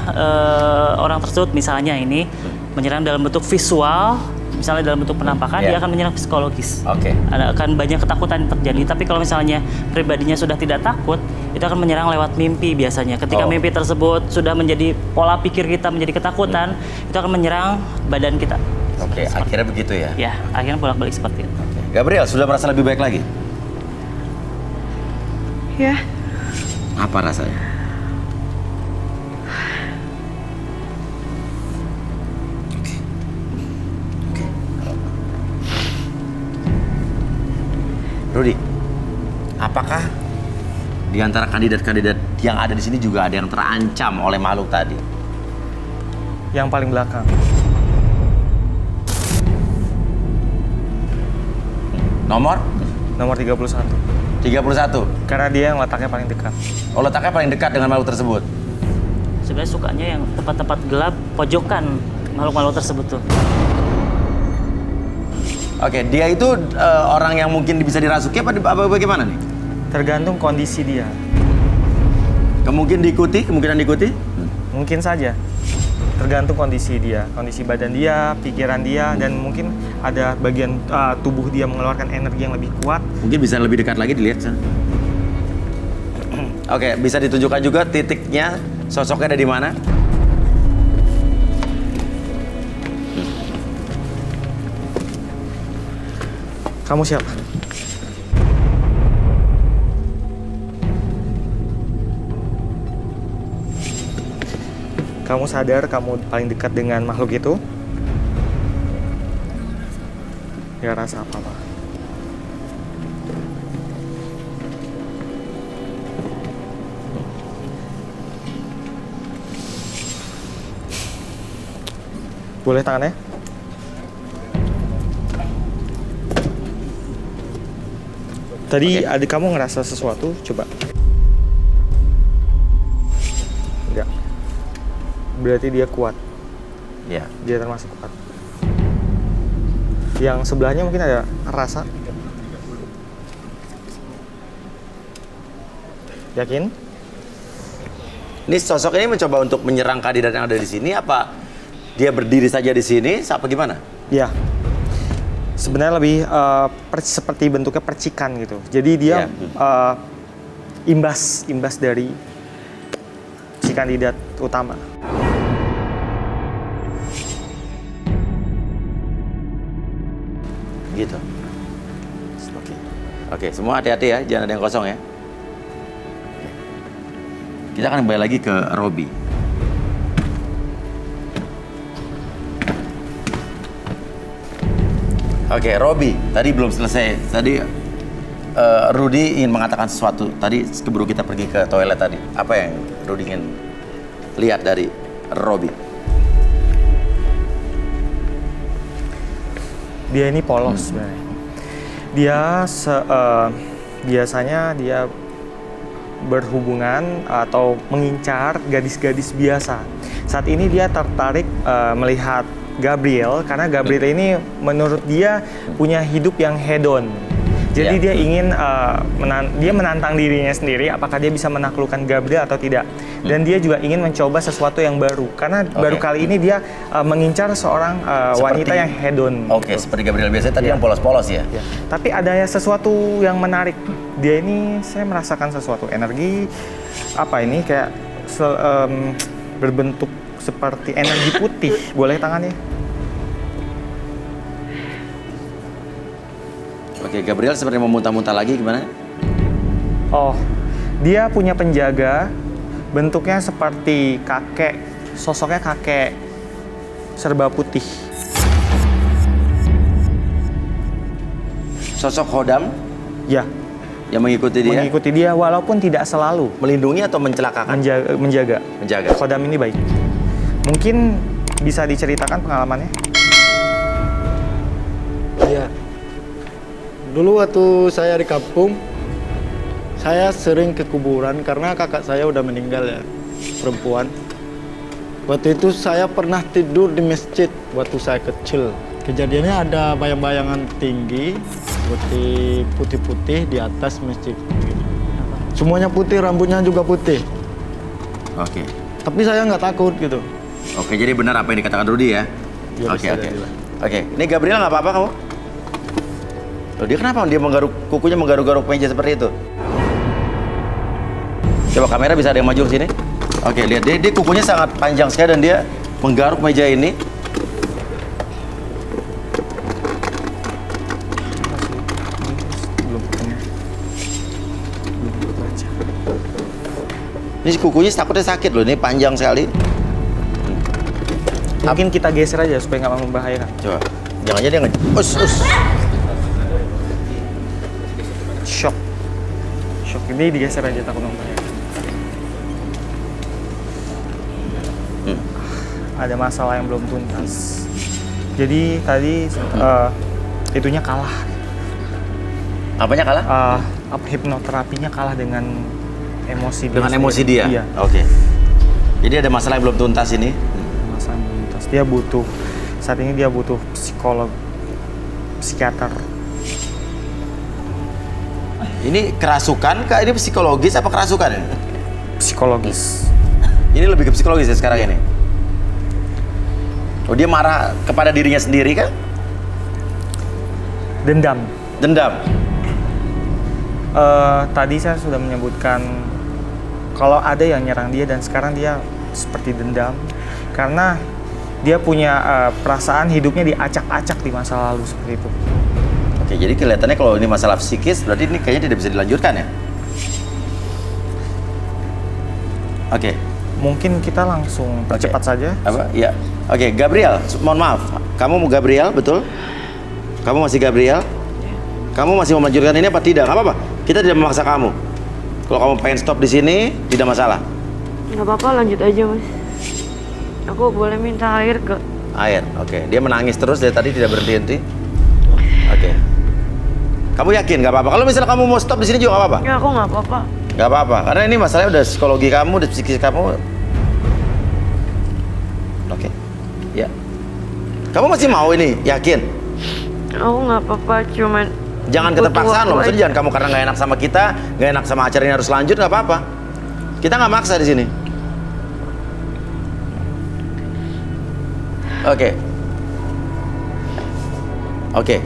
orang tersebut misalnya ini menyerang dalam bentuk visual, misalnya dalam bentuk penampakan, Iya. dia akan menyerang psikologis. Oke. Akan banyak ketakutan yang terjadi. Tapi kalau misalnya pribadinya sudah tidak takut, itu akan menyerang lewat mimpi biasanya. Ketika Oh. mimpi tersebut sudah menjadi pola pikir kita menjadi ketakutan, itu akan menyerang badan kita. Oke, akhirnya begitu ya. Ya, akhirnya bolak-balik seperti itu. Gabriel, sudah merasa lebih baik lagi? Ya, Apa rasanya? Oke. Rudy, apakah di antara kandidat-kandidat yang ada di sini juga ada yang terancam oleh makhluk tadi? Yang paling belakang. Nomor Nomor 31. 31. Karena dia yang letaknya paling dekat. Oh, letaknya paling dekat dengan makhluk tersebut. Sebenarnya sukanya yang tempat-tempat gelap, pojokan makhluk-makhluk tersebut tuh. Oke, dia itu orang yang mungkin bisa dirasuki apa bagaimana nih? Tergantung kondisi dia. Kemungkinan diikuti? Mungkin saja. Tergantung kondisi dia, kondisi badan dia, pikiran dia, dan mungkin ada bagian tubuh dia mengeluarkan energi yang lebih kuat. Mungkin bisa lebih dekat lagi dilihat sana. Oke, bisa ditunjukkan juga titiknya, sosoknya ada di mana? Kamu siapa? Kamu sadar kamu paling dekat dengan makhluk itu? Gak rasa apa-apa. Boleh tangannya? Tadi adik kamu ngerasa sesuatu, coba. Enggak. Berarti dia kuat. Ya. Dia termasuk kuat. Yang sebelahnya mungkin ada rasa. Yakin? Ini sosok ini mencoba untuk menyerang kandidat yang ada di sini apa dia berdiri saja di sini? Apa gimana? Ya. Sebenarnya lebih seperti bentuknya percikan gitu. Jadi dia imbas dari si kandidat utama. Gitu. Oke, semua hati-hati ya, jangan ada yang kosong ya. Kita akan kembali lagi ke Robi. Oke, Robi, tadi belum selesai. Tadi Rudy ingin mengatakan sesuatu. Tadi keburu kita pergi ke toilet tadi. Apa yang Rudy ingin lihat dari Robi? Dia ini polos sebenarnya. Dia biasanya dia berhubungan atau mengincar gadis-gadis biasa. Saat ini dia tertarik melihat Gabriel karena Gabriel ini menurut dia punya hidup yang hedon. Jadi dia ingin dia menantang dirinya sendiri apakah dia bisa menaklukkan Gabriel atau tidak. Dan dia juga ingin mencoba sesuatu yang baru karena baru kali ini dia mengincar seorang wanita yang hedon. Oke, seperti Gabriel biasanya tadi yang polos-polos ya. Tapi ada sesuatu yang menarik. Dia ini saya merasakan sesuatu energi apa ini kayak berbentuk seperti energi putih. Boleh tangannya? Oke, Gabriel seperti memuntah-muntah lagi gimana? Oh, dia punya penjaga, bentuknya seperti kakek, sosoknya kakek serba putih. Sosok Khodam? Ya. Yang mengikuti dia? Mengikuti dia walaupun tidak selalu. Melindungi atau mencelakakan? Menjaga. Menjaga. Khodam ini baik. Mungkin bisa diceritakan pengalamannya? Iya. Dulu waktu saya di kampung, saya sering ke kuburan karena kakak saya udah meninggal ya, perempuan. Waktu itu saya pernah tidur di masjid waktu saya kecil. Kejadiannya ada bayang-bayangan tinggi, putih-putih di atas masjid. Semuanya putih, rambutnya juga putih. Tapi saya nggak takut gitu. Oke, jadi benar apa yang dikatakan Rudy ya? Ya, Oke. Oke, ini Gabriel nggak apa-apa kamu? Loh, dia kenapa? Dia kukunya menggaruk-garuk meja seperti itu. Coba kamera bisa ada yang maju ke sini. Oke, lihat dia kukunya sangat panjang sekali dan dia menggaruk meja ini. Ini kukunya takutnya sakit loh, ini panjang sekali. Mungkin kita geser aja supaya nggak membahayakan. Coba, jangan aja dia nge... Shock. Shock ini digeser aja takut membahayakan. Ada masalah yang belum tuntas. Jadi tadi itunya kalah. Apanya kalah? Hipnoterapinya kalah dengan emosi Dengan emosi dia? Iya. Oke. Jadi ada masalah yang belum tuntas ini? Masalah yang belum tuntas. Dia butuh, saat ini dia butuh psikolog, psikiater. Ini kerasukan kah? Ini psikologis apa kerasukan ini? Psikologis. Ini lebih ke psikologis ya sekarang ini? Oh, dia marah kepada dirinya sendiri kah? Dendam. Dendam? Tadi saya sudah menyebutkan kalau ada yang nyerang dia dan sekarang dia seperti dendam karena dia punya perasaan hidupnya diacak-acak di masa lalu seperti itu. Oke, jadi kelihatannya kalau ini masalah psikis berarti ini kayaknya tidak bisa dilanjutkan ya? Oke. Mungkin kita langsung percepat saja. Apa? Ya. Oke, Gabriel, mohon maaf. Kamu mau Gabriel, betul? Kamu masih Gabriel? Kamu masih mau melanjutkan ini apa tidak? Nggak apa-apa. Kita tidak memaksa kamu. Kalau kamu pengen stop di sini, tidak masalah. Nggak apa-apa, lanjut aja mas. Aku boleh minta air gak? Air, oke. Dia menangis terus dari tadi tidak berhenti-henti. Oke. Kamu yakin nggak apa-apa? Kalau misalnya kamu mau stop di sini juga nggak apa-apa? Ya aku nggak apa-apa. Nggak apa-apa, karena ini masalahnya udah psikologi kamu, udah psikis kamu. Oke. Ya. Kamu masih mau ini? Yakin? Aku nggak apa-apa, cuman Jangan butuh keterpaksaan loh, waktu maksudnya aja. jangan kamu karena nggak enak sama kita, nggak enak sama acara ini harus lanjut, nggak apa-apa. Kita nggak maksa di sini. Oke. Oke.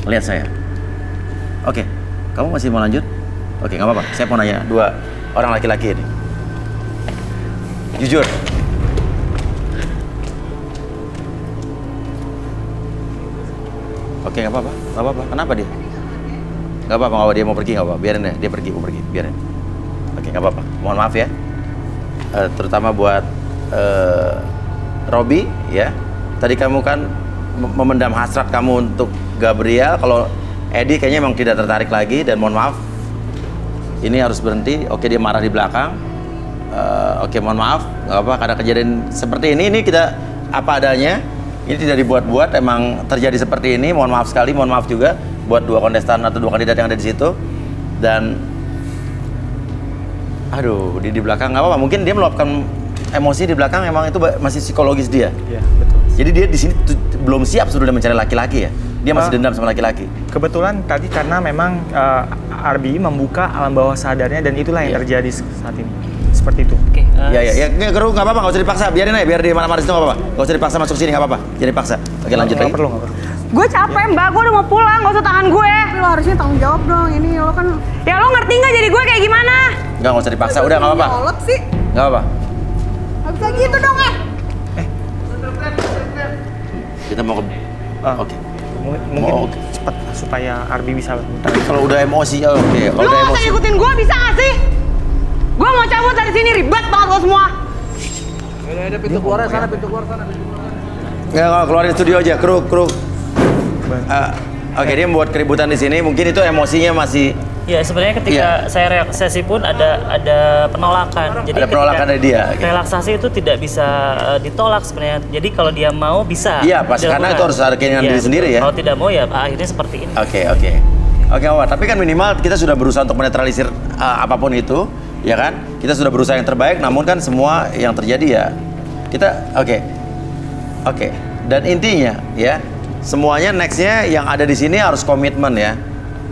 Lihat saya. Oke. Kamu masih mau lanjut? Oke, nggak apa-apa. Saya mau nanya dua orang laki-laki ini. Jujur. Oke, nggak apa-apa, nggak apa-apa. Kenapa dia? Nggak apa-apa, nggak apa-apa. Dia mau pergi, nggak apa-apa. Biarin ya, dia pergi, mau pergi, biarin. Oke, nggak apa-apa. Mohon maaf ya. Terutama buat Robi, ya. Tadi kamu kan memendam hasrat kamu untuk Gabriel. Kalau Edi kayaknya emang tidak tertarik lagi dan mohon maaf. Ini harus berhenti. Oke, dia marah di belakang. Oke, mohon maaf. Nggak apa-apa, karena kejadian seperti ini kita apa adanya. Ini tidak dibuat-buat, emang terjadi seperti ini. Mohon maaf sekali, mohon maaf juga buat dua kontestan atau dua kandidat yang ada di situ. Dan aduh, di belakang nggak apa-apa. Mungkin dia meluapkan emosi di belakang, emang itu masih psikologis dia. Iya, betul. Jadi dia di sini belum siap sudah mencari laki-laki ya. Dia masih dendam sama laki-laki. Kebetulan tadi karena memang Arbi membuka alam bawah sadarnya dan itulah yang terjadi saat ini. Seperti itu. Oke. Ya, nggak apa-apa, nggak usah dipaksa. Biarin aja, biar di mana-mana itu nggak apa-apa. Nggak usah dipaksa masuk sini, nggak apa-apa. Jadi dipaksa. Oke, lanjut lagi. Nggak perlu. Gue capek mbak, gue udah mau pulang, gak usah tahan gue. Tapi lo harusnya tanggung jawab dong, ini lo kan Ya lo ngerti nggak jadi gue kayak gimana? Nggak usah dipaksa, udah nggak apa-apa. nyolot sih. Nggak apa-apa. Gak bisa gitu dong Kita mau ke... Oke. Mungkin Oke. cepat supaya Arbi bisa. Tapi kalau udah emosi, oke. Kalau Lo udah gak usah emosi, ngikutin gue, bisa gak sih? Gue mau cabut dari sini, ribet banget lo semua. nggak keluarin studio aja, kru. Oke, dia membuat keributan di sini. Mungkin itu emosinya masih Ya sebenarnya ketika saya relaksasi pun ada penolakan. Jadi ada penolakan dari dia. Oke. relaksasi itu tidak bisa ditolak sebenarnya. Jadi kalau dia mau bisa. Iya, pas karena itu harus ada keinginan diri sendiri ya. Kalau tidak mau ya akhirnya seperti ini. Oke, Wak. Tapi kan minimal kita sudah berusaha untuk menetralisir apapun itu, ya kan? Kita sudah berusaha yang terbaik, namun kan semua yang terjadi ya kita oke. Dan intinya ya, semuanya nextnya yang ada di sini harus komitmen ya.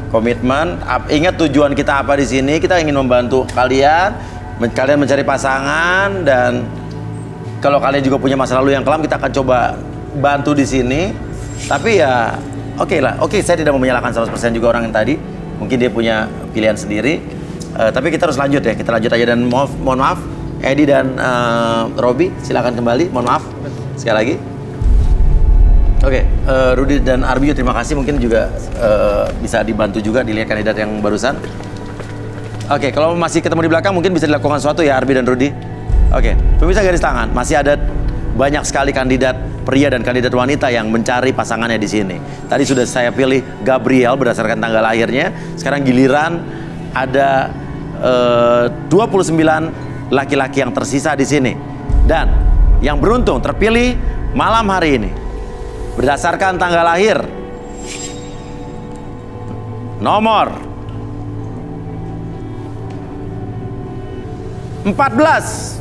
Komitmen. Ingat tujuan kita apa di sini? Kita ingin membantu kalian mencari pasangan dan kalau kalian juga punya masa lalu yang kelam, kita akan coba bantu di sini. Tapi ya oke lah. Oke, saya tidak mau menyalahkan 100% juga orang yang tadi. Mungkin dia punya pilihan sendiri. Tapi kita harus lanjut ya. Kita lanjut aja dan mohon maaf Edi dan Robi, silakan kembali. Mohon maaf sekali lagi. Oke, Rudi dan Arbi, terima kasih. Mungkin juga bisa dibantu juga dilihat kandidat yang barusan. Oke, kalau masih ketemu di belakang mungkin bisa dilakukan sesuatu ya Arbi dan Rudi. Oke, pemirsa garis tangan, masih ada banyak sekali kandidat pria dan kandidat wanita yang mencari pasangannya di sini. Tadi sudah saya pilih Gabriel berdasarkan tanggal lahirnya. Sekarang giliran ada 29 laki-laki yang tersisa di sini. Dan yang beruntung terpilih malam hari ini berdasarkan tanggal lahir nomor 14.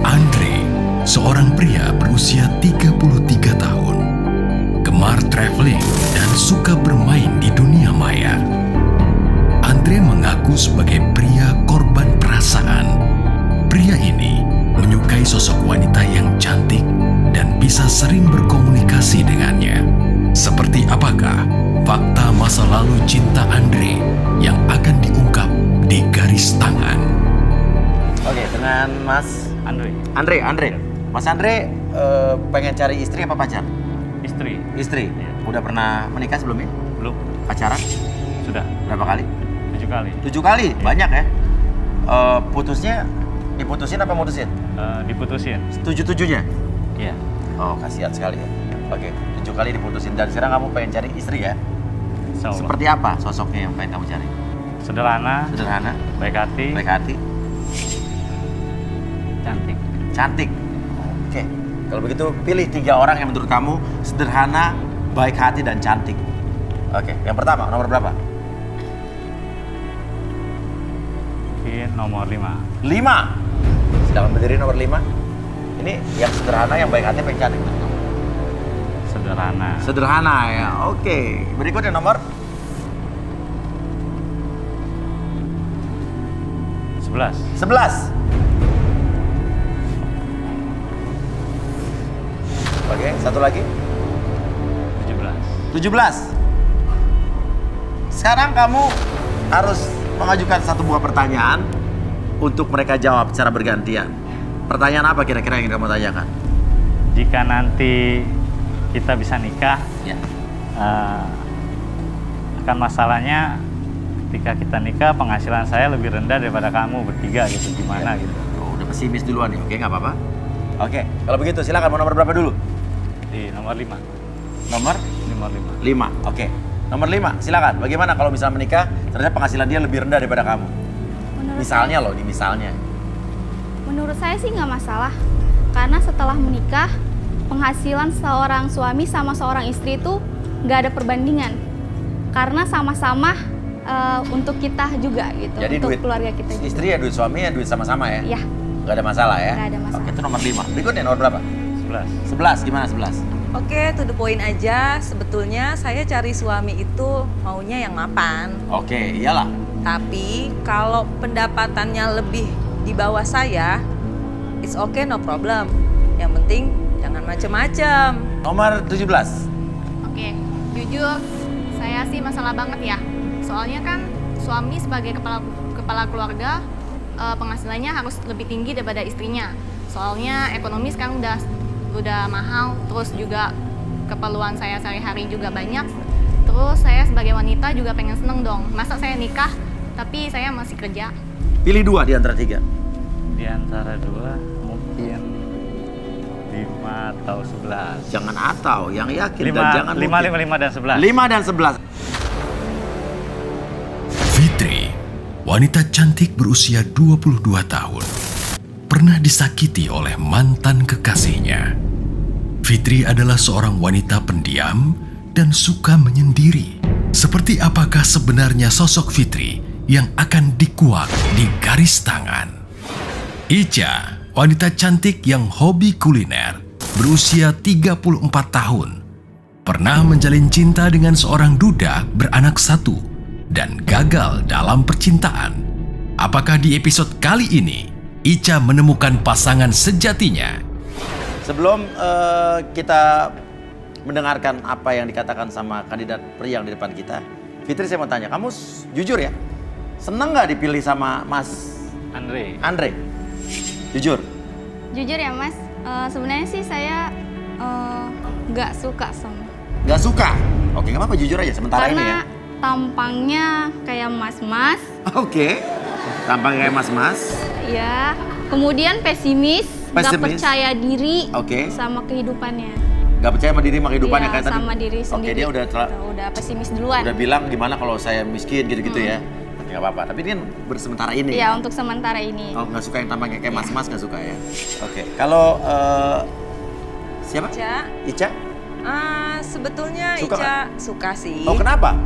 Andre, seorang pria berusia 33 tahun, gemar traveling dan suka bermain di dunia maya. Andre mengaku sebagai pria korban perasaan. Pria ini menyukai sosok wanita yang cantik dan bisa sering berkomunikasi dengannya. Seperti apakah fakta masa lalu cinta Andre yang akan diungkap di garis tangan? Oke, dengan Mas Andre. Mas Andre pengen cari istri apa pacar? Istri. Istri. Iya. Udah pernah menikah sebelumnya? Belum. Pacaran? Sudah. Berapa kali? 7 kali. 7 kali? Banyak ya? Putusnya diputusin apa mutusin? Diputusin. 7-7-nya? Iya. Oh, kasihan sekali ya. Oke, 7 kali diputusin. Dan sekarang kamu pengen cari istri ya? Insya Allah. Seperti apa sosoknya yang pengen kamu cari? Sederhana, Sederhana, baik hati, baik hati, cantik. cantik. Oke, kalau begitu pilih 3 orang yang menurut kamu sederhana, baik hati, dan cantik. Oke, yang pertama, nomor berapa? Mungkin nomor 5. 5. Silakan berdiri nomor 5. Ini yang sederhana, yang baik hati, yang cantik. Sederhana. Sederhana ya, oke. Berikutnya nomor 11. 11. Oke, satu lagi. 17. 17. Sekarang kamu harus mengajukan satu buah pertanyaan untuk mereka jawab secara bergantian. Pertanyaan apa kira-kira yang kamu tanyakan? Jika nanti kita bisa nikah, Ya. akan masalahnya ketika kita nikah penghasilan saya lebih rendah daripada kamu bertiga gitu, gimana gitu. Oh, udah pesimis duluan nih, oke nggak apa-apa. Oke, kalau begitu silakan mau nomor berapa dulu? Di nomor 5. Nomor Nomor 5. 5, oke. Nomor 5, silakan. Bagaimana kalau misalnya menikah, ternyata penghasilan dia lebih rendah daripada kamu? Misalnya loh, di misalnya. Menurut saya sih nggak masalah, karena setelah menikah penghasilan seorang suami sama seorang istri itu nggak ada perbandingan, karena sama-sama untuk kita juga gitu, Jadi untuk duit keluarga kita juga. istri ya, duit suami ya, duit sama-sama ya? Iya. Nggak ada masalah ya? Nggak ada masalah. Oke, itu nomor 5. Berikutnya nomor berapa? 11. 11, gimana 11? Oke, to the point aja. Sebetulnya saya cari suami itu maunya yang mapan. Oke, iyalah. Tapi kalau pendapatannya lebih di bawah saya, it's okay, no problem. Yang penting jangan macem-macem. Nomor 17. Oke, jujur saya sih masalah banget ya. Soalnya kan suami sebagai kepala keluarga penghasilannya harus lebih tinggi daripada istrinya. Soalnya ekonomi sekarang udah mahal, terus juga keperluan saya sehari-hari juga banyak. Terus saya sebagai wanita juga pengen seneng dong. Masa saya nikah tapi saya masih kerja? Pilih 2 di antara 3. Di antara 2 mungkin 5 atau 11. Jangan atau, yang yakin 5, dan jangan 5, mungkin. 5 dan 11. 5 dan 11. Fitri, wanita cantik berusia 22 tahun, pernah disakiti oleh mantan kekasihnya. Fitri adalah seorang wanita pendiam dan suka menyendiri. Seperti apakah sebenarnya sosok Fitri yang akan dikuak di garis tangan? Ica, wanita cantik yang hobi kuliner, berusia 34 tahun, pernah menjalin cinta dengan seorang duda beranak 1 dan gagal dalam percintaan. Apakah di episode kali ini Ica menemukan pasangan sejatinya? Sebelum kita mendengarkan apa yang dikatakan sama kandidat pria yang di depan kita, Fitri saya mau tanya, kamu jujur ya? Seneng nggak dipilih sama Mas Andre? Jujur? Jujur ya Mas, sebenarnya sih saya nggak suka sama. Nggak suka? Oke, nggak apa-apa, jujur aja sementara ini ya. Karena tampangnya kayak mas-mas. Oke, tampangnya kayak mas-mas. Ya, kemudian pesimis, nggak percaya diri sama kehidupannya. Nggak percaya sama diri sama kehidupannya Iya, kayak tadi? sama diri sendiri. Oke, dia udah pesimis duluan. udah bilang gimana kalau saya miskin gitu-gitu ya. Tapi nggak apa-apa, tapi ini kan bersementara ini. Iya, untuk sementara ini. Oh, nggak suka yang tampangnya kayak mas-mas, nggak suka ya? Oke, kalau siapa? Ica? Sebetulnya Suka Ica suka sih. Oh, kenapa?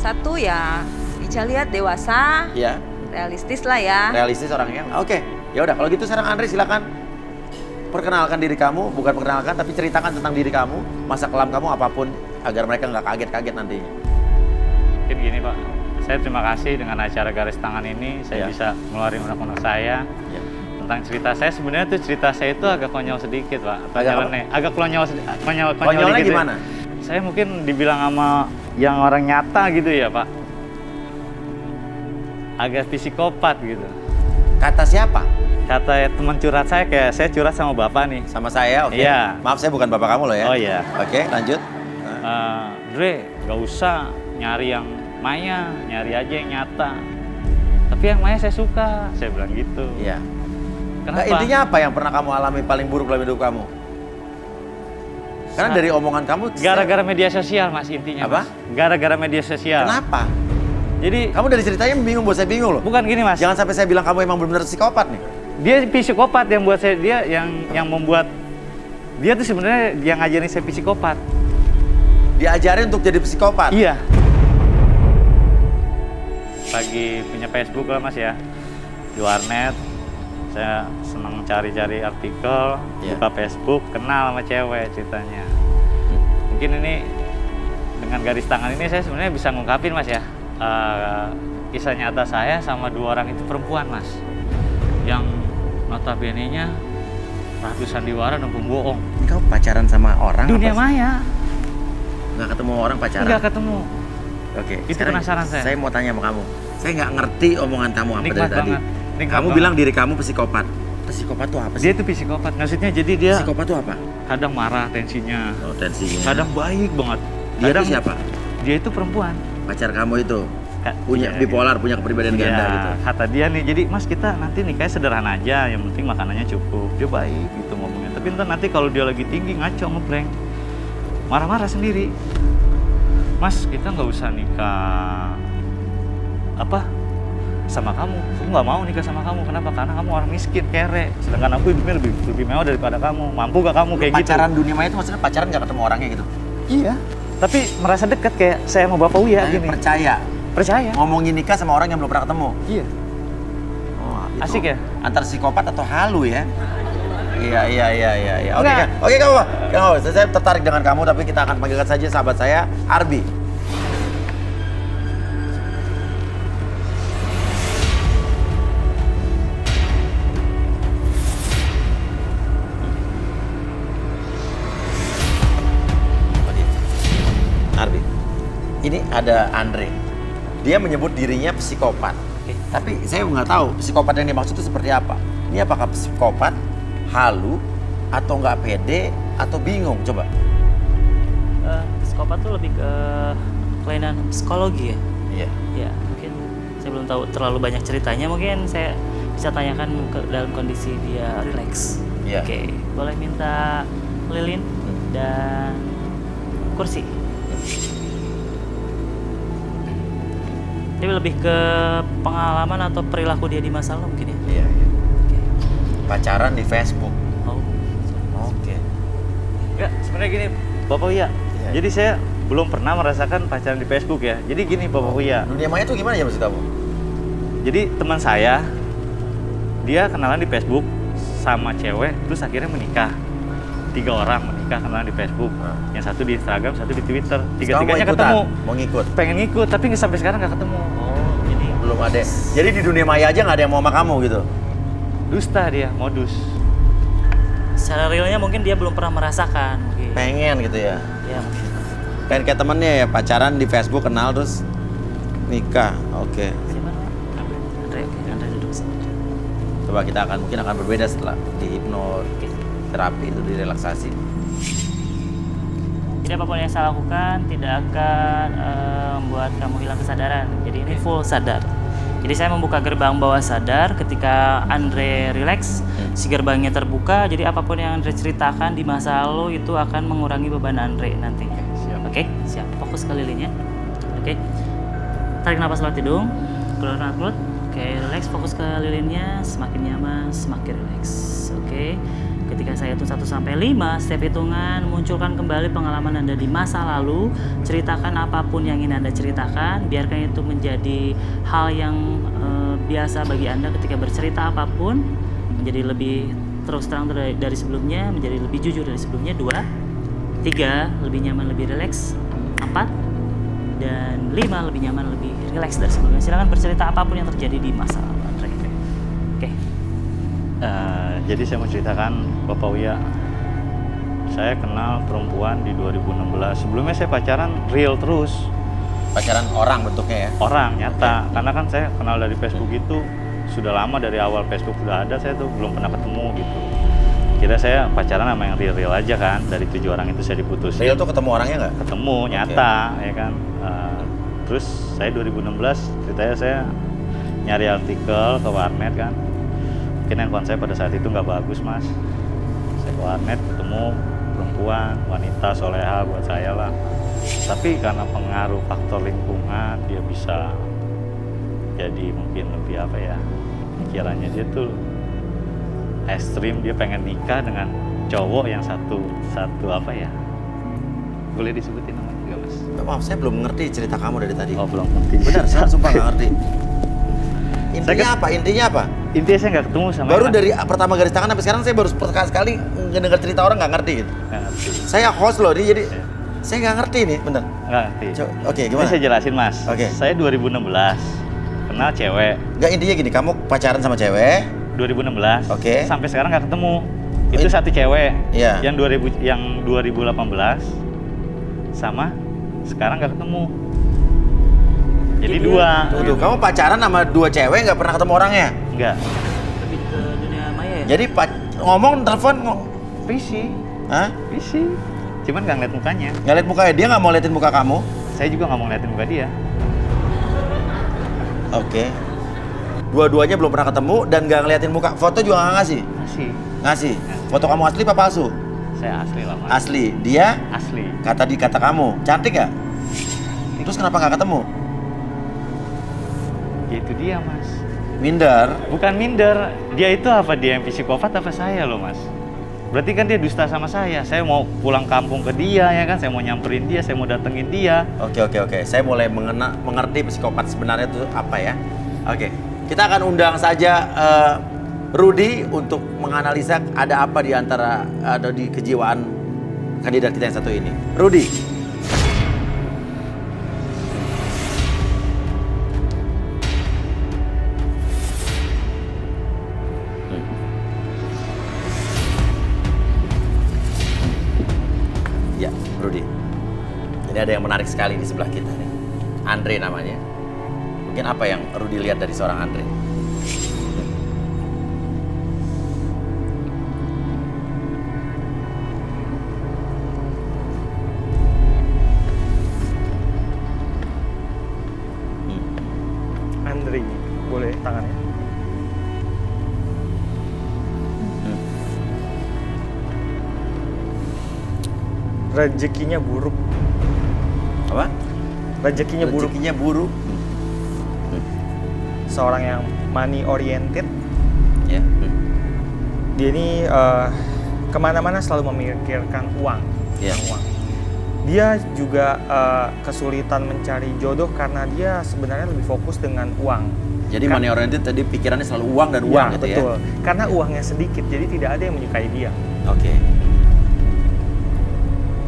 Satu ya, Ica lihat dewasa, Ya, realistis lah ya. realistis orangnya. Oke, ya udah kalau gitu sekarang Andre silakan perkenalkan diri kamu, bukan perkenalkan tapi ceritakan tentang diri kamu, masa kelam kamu apapun agar mereka nggak kaget-kaget nantinya. Mungkin gini Pak, saya terima kasih dengan acara Garis Tangan ini, saya bisa ngeluarin unek-unek saya. Tentang cerita saya, sebenarnya tuh cerita saya itu agak konyol sedikit Pak. Agak konyol Konyolnya dikit. gimana? Saya mungkin dibilang sama yang orang nyata gitu ya Pak. Agak psikopat gitu. Kata siapa? Kata teman curhat saya, kayak saya curhat sama Bapak nih. Sama saya, oke. Iya. Maaf, saya bukan bapak kamu loh ya. Oh iya. Oke, lanjut. Dre, gak usah nyari yang maya, nyari aja yang nyata. Tapi yang maya saya suka, saya bilang gitu. Iya. Kenapa? Nah, intinya apa yang pernah kamu alami paling buruk dalam hidup kamu? Karena dari omongan kamu... Gara-gara media sosial Mas, intinya. Apa? Mas. Gara-gara media sosial. Kenapa? Jadi... Kamu dari ceritanya bingung, buat saya bingung loh. Bukan gini Mas. Jangan sampai saya bilang kamu emang benar-benar psikopat nih. Dia psikopat yang buat saya, dia yang membuat... Dia tuh sebenarnya yang ngajarin saya psikopat. Diajarin untuk jadi psikopat? Iya. Lagi punya Facebook lah Mas ya. Di warnet. Saya senang cari-cari artikel, buka Facebook, kenal sama cewek ceritanya. Mungkin ini dengan garis tangan ini saya sebenarnya bisa ngungkapin Mas ya. Kisah nyata saya sama dua orang itu perempuan Mas. Yang notabene-nya ratu sandiwara dan pembohong. Kau pacaran sama orang? Dunia maya. Nggak ketemu orang pacaran? Nggak ketemu. Oke, itu penasaran saya. Saya mau tanya sama kamu. Saya nggak ngerti omongan kamu apa Nikmat dari tadi. banget. Kamu bilang diri kamu psikopat. Psikopat tuh apa sih? Dia itu psikopat. Maksudnya jadi dia... Psikopat tuh apa? Kadang marah tensinya. Oh, tensinya. Kadang baik banget. Dia Kadang itu siapa? Dia itu perempuan. Pacar kamu itu? Punya bipolar, punya kepribadian ganda gitu? Kata dia nih, jadi Mas kita nanti nikahnya sederhana aja. Yang penting makanannya cukup. Dia baik gitu ngomongnya. Tapi ntar nanti kalau dia lagi tinggi ngaco ngeblank. Marah-marah sendiri. Mas kita nggak usah nikah sama kamu. Aku nggak mau nikah sama kamu. Kenapa? Karena kamu orang miskin, kere. Sedangkan aku hidupnya lebih mewah daripada kamu. Mampu gak kamu kayak gitu? Pacaran dunia maya itu maksudnya pacaran nggak ketemu orangnya gitu? Iya. Tapi merasa dekat kayak saya sama Bapak Uya gini. Percaya? Percaya. Ngomongin nikah sama orang yang belum pernah ketemu? Iya. Oh, itu asik ya? Antar psikopat atau halu ya? Iya. Enggak. Oke, kamu. Saya tertarik dengan kamu, tapi kita akan panggilkan saja sahabat saya, Arbi. Arbi, ini ada Andre. Dia menyebut dirinya psikopat. Tapi saya nggak tahu psikopat yang dimaksud itu seperti apa. Ini apakah psikopat, halu, atau nggak pede, atau bingung? Coba. Psikopat tuh lebih ke kelainan psikologi ya? Iya. Ya, mungkin saya belum tahu terlalu banyak ceritanya. Mungkin saya bisa tanyakan dalam kondisi dia relax. Iya. Oke, boleh minta lilin dan kursi. Tapi lebih ke pengalaman atau perilaku dia di masa lalu mungkin ya? Iya. Pacaran di Facebook. Oh. Oke. Enggak, sebenarnya gini, Bapak Uya. Jadi saya belum pernah merasakan pacaran di Facebook ya. Jadi gini Bapak Uya. Dunia maya itu gimana ya maksud kamu? Jadi teman saya, dia kenalan di Facebook sama cewek, terus akhirnya menikah. 3 orang menikah kenalan di Facebook. Yang satu di Instagram, satu di Twitter. Tiga-tiganya ketemu. Mau ngikut? Pengen ngikut, tapi sampai sekarang nggak ketemu. Oh, jadi belum ada. Jadi di dunia maya aja nggak ada yang mau sama kamu gitu. Dusta dia, modus. Secara realnya mungkin dia belum pernah merasakan. Mungkin. Pengen gitu ya. Ya mungkin. Pengen kayak temennya ya, pacaran di Facebook, kenal terus nikah. Oke. Siapa namanya? Andre, oke. Andre duduk sini. Coba kita mungkin akan berbeda setelah di hipnoterapi itu, di relaksasi. Jadi apapun yang saya lakukan tidak akan membuat kamu hilang kesadaran. Jadi ini full sadar. Jadi saya membuka gerbang bawah sadar ketika Andre relax, si gerbangnya terbuka. Jadi apapun yang Andre ceritakan di masa lalu itu akan mengurangi beban Andre nantinya. Oke, siap. Fokus ke lilinnya. Oke. Tarik napas lewat hidung, keluar lewat mulut. Oke, relax, fokus ke lilinnya. Semakin nyaman, semakin relax. Oke. Ketika saya hitung 1 sampai 5, setiap hitungan munculkan kembali pengalaman Anda di masa lalu. Ceritakan apapun yang ingin Anda ceritakan. Biarkan itu menjadi hal yang biasa bagi Anda ketika bercerita apapun. Menjadi lebih terus terang dari sebelumnya, menjadi lebih jujur dari sebelumnya. 2, 3, lebih nyaman, lebih rileks. 4, dan 5, lebih nyaman, lebih rileks dari sebelumnya. Silakan bercerita apapun yang terjadi di masa lalu, Andre. Oke. Jadi saya mau ceritakan Bapak Uya, saya kenal perempuan di 2016. Sebelumnya saya pacaran real terus. Pacaran orang bentuknya ya? Orang, nyata. Karena kan saya kenal dari Facebook itu sudah lama, dari awal Facebook sudah ada, saya tuh belum pernah ketemu gitu. Kira saya pacaran sama yang real-real aja kan, dari 7 orang itu saya diputusin. Real tuh ketemu orangnya nggak? Ketemu, nyata, ya kan. Terus saya 2016, ceritanya saya nyari artikel ke warnet kan. Mungkin handphone saya pada saat itu nggak bagus mas. Saya ke warnet ketemu perempuan, wanita soleha buat saya lah. Tapi karena pengaruh faktor lingkungan, dia bisa jadi mungkin lebih apa ya, pikirannya dia tuh ekstrim, dia pengen nikah dengan cowok yang satu apa ya, boleh disebutin namanya nggak mas? Maaf, saya belum ngerti cerita kamu dari tadi. Oh belum ngerti. Benar, saya sumpah nggak ngerti. Intinya apa? Intinya apa? Intinya saya nggak ketemu sama baru dari pertama garis tangan sampai sekarang saya baru sekali ngedengar cerita orang nggak ngerti gitu. Nggak ngerti. Saya host loh, jadi saya nggak ngerti nih, bener. Nggak ngerti. Oke, gimana? Ini saya jelasin mas. Oke. Saya 2016 kenal cewek. Nggak, intinya gini, kamu pacaran sama cewek 2016. Oke. Sampai sekarang nggak ketemu. Itu satu cewek. Iya. Yang 2018 sama sekarang nggak ketemu. Jadi dua. Tuh, kamu pacaran sama 2 cewek nggak pernah ketemu orangnya? Nggak. Lebih ke dunia maya ya? Jadi ngomong, telepon, PC. Hah? PC. Cuman nggak ngeliat mukanya. Nggak liat mukanya, dia nggak mau liatin muka kamu? Saya juga nggak mau ngeliatin muka dia. Oke. Dua-duanya belum pernah ketemu dan nggak ngeliatin muka. Foto juga nggak ngasih? Ngasih. Foto kamu asli apa palsu? Saya asli lah mas. Asli. Dia? Asli. Kata kamu. Cantik nggak? Terus kenapa nggak ketemu? Ya itu dia mas. Minder? Bukan minder. Dia itu apa? Dia yang psikopat apa saya loh mas? Berarti kan dia dusta sama saya. Saya mau pulang kampung ke dia ya kan. Saya mau nyamperin dia, saya mau datengin dia. Oke. Saya mulai mengerti psikopat sebenarnya itu apa ya. Oke. Kita akan undang saja Rudy untuk menganalisa ada apa di antara ada di kejiwaan kandidat kita yang satu ini. Rudy. Ya, Rudy. Ini ada yang menarik sekali di sebelah kita nih. Andre namanya. Mungkin apa yang Rudy lihat dari seorang Andre? Andre, boleh tangannya? Rezekinya buruk. Apa? Rezekinya buruk. Rezekinya buruk. Seorang yang money oriented. Ya. Dia ini kemana-mana selalu memikirkan uang. Ya. Uang. Dia juga kesulitan mencari jodoh karena dia sebenarnya lebih fokus dengan uang. Jadi money oriented tadi pikirannya selalu uang dan uang gitu ya? Betul. Karena uangnya sedikit, jadi tidak ada yang menyukai dia. Oke.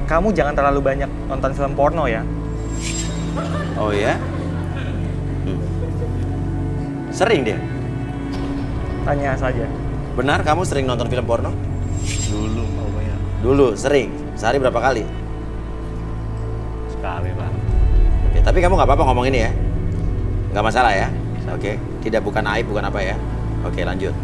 Kamu jangan terlalu banyak nonton film porno ya. Oh ya? Sering dia? Tanya saja. Benar kamu sering nonton film porno? Dulu pokoknya. Dulu, sering. Sehari berapa kali? Sekali Pak. Oke, tapi kamu nggak apa-apa ngomong ini ya? Nggak masalah ya? Oke, tidak bukan aib, bukan apa ya? Oke, lanjut.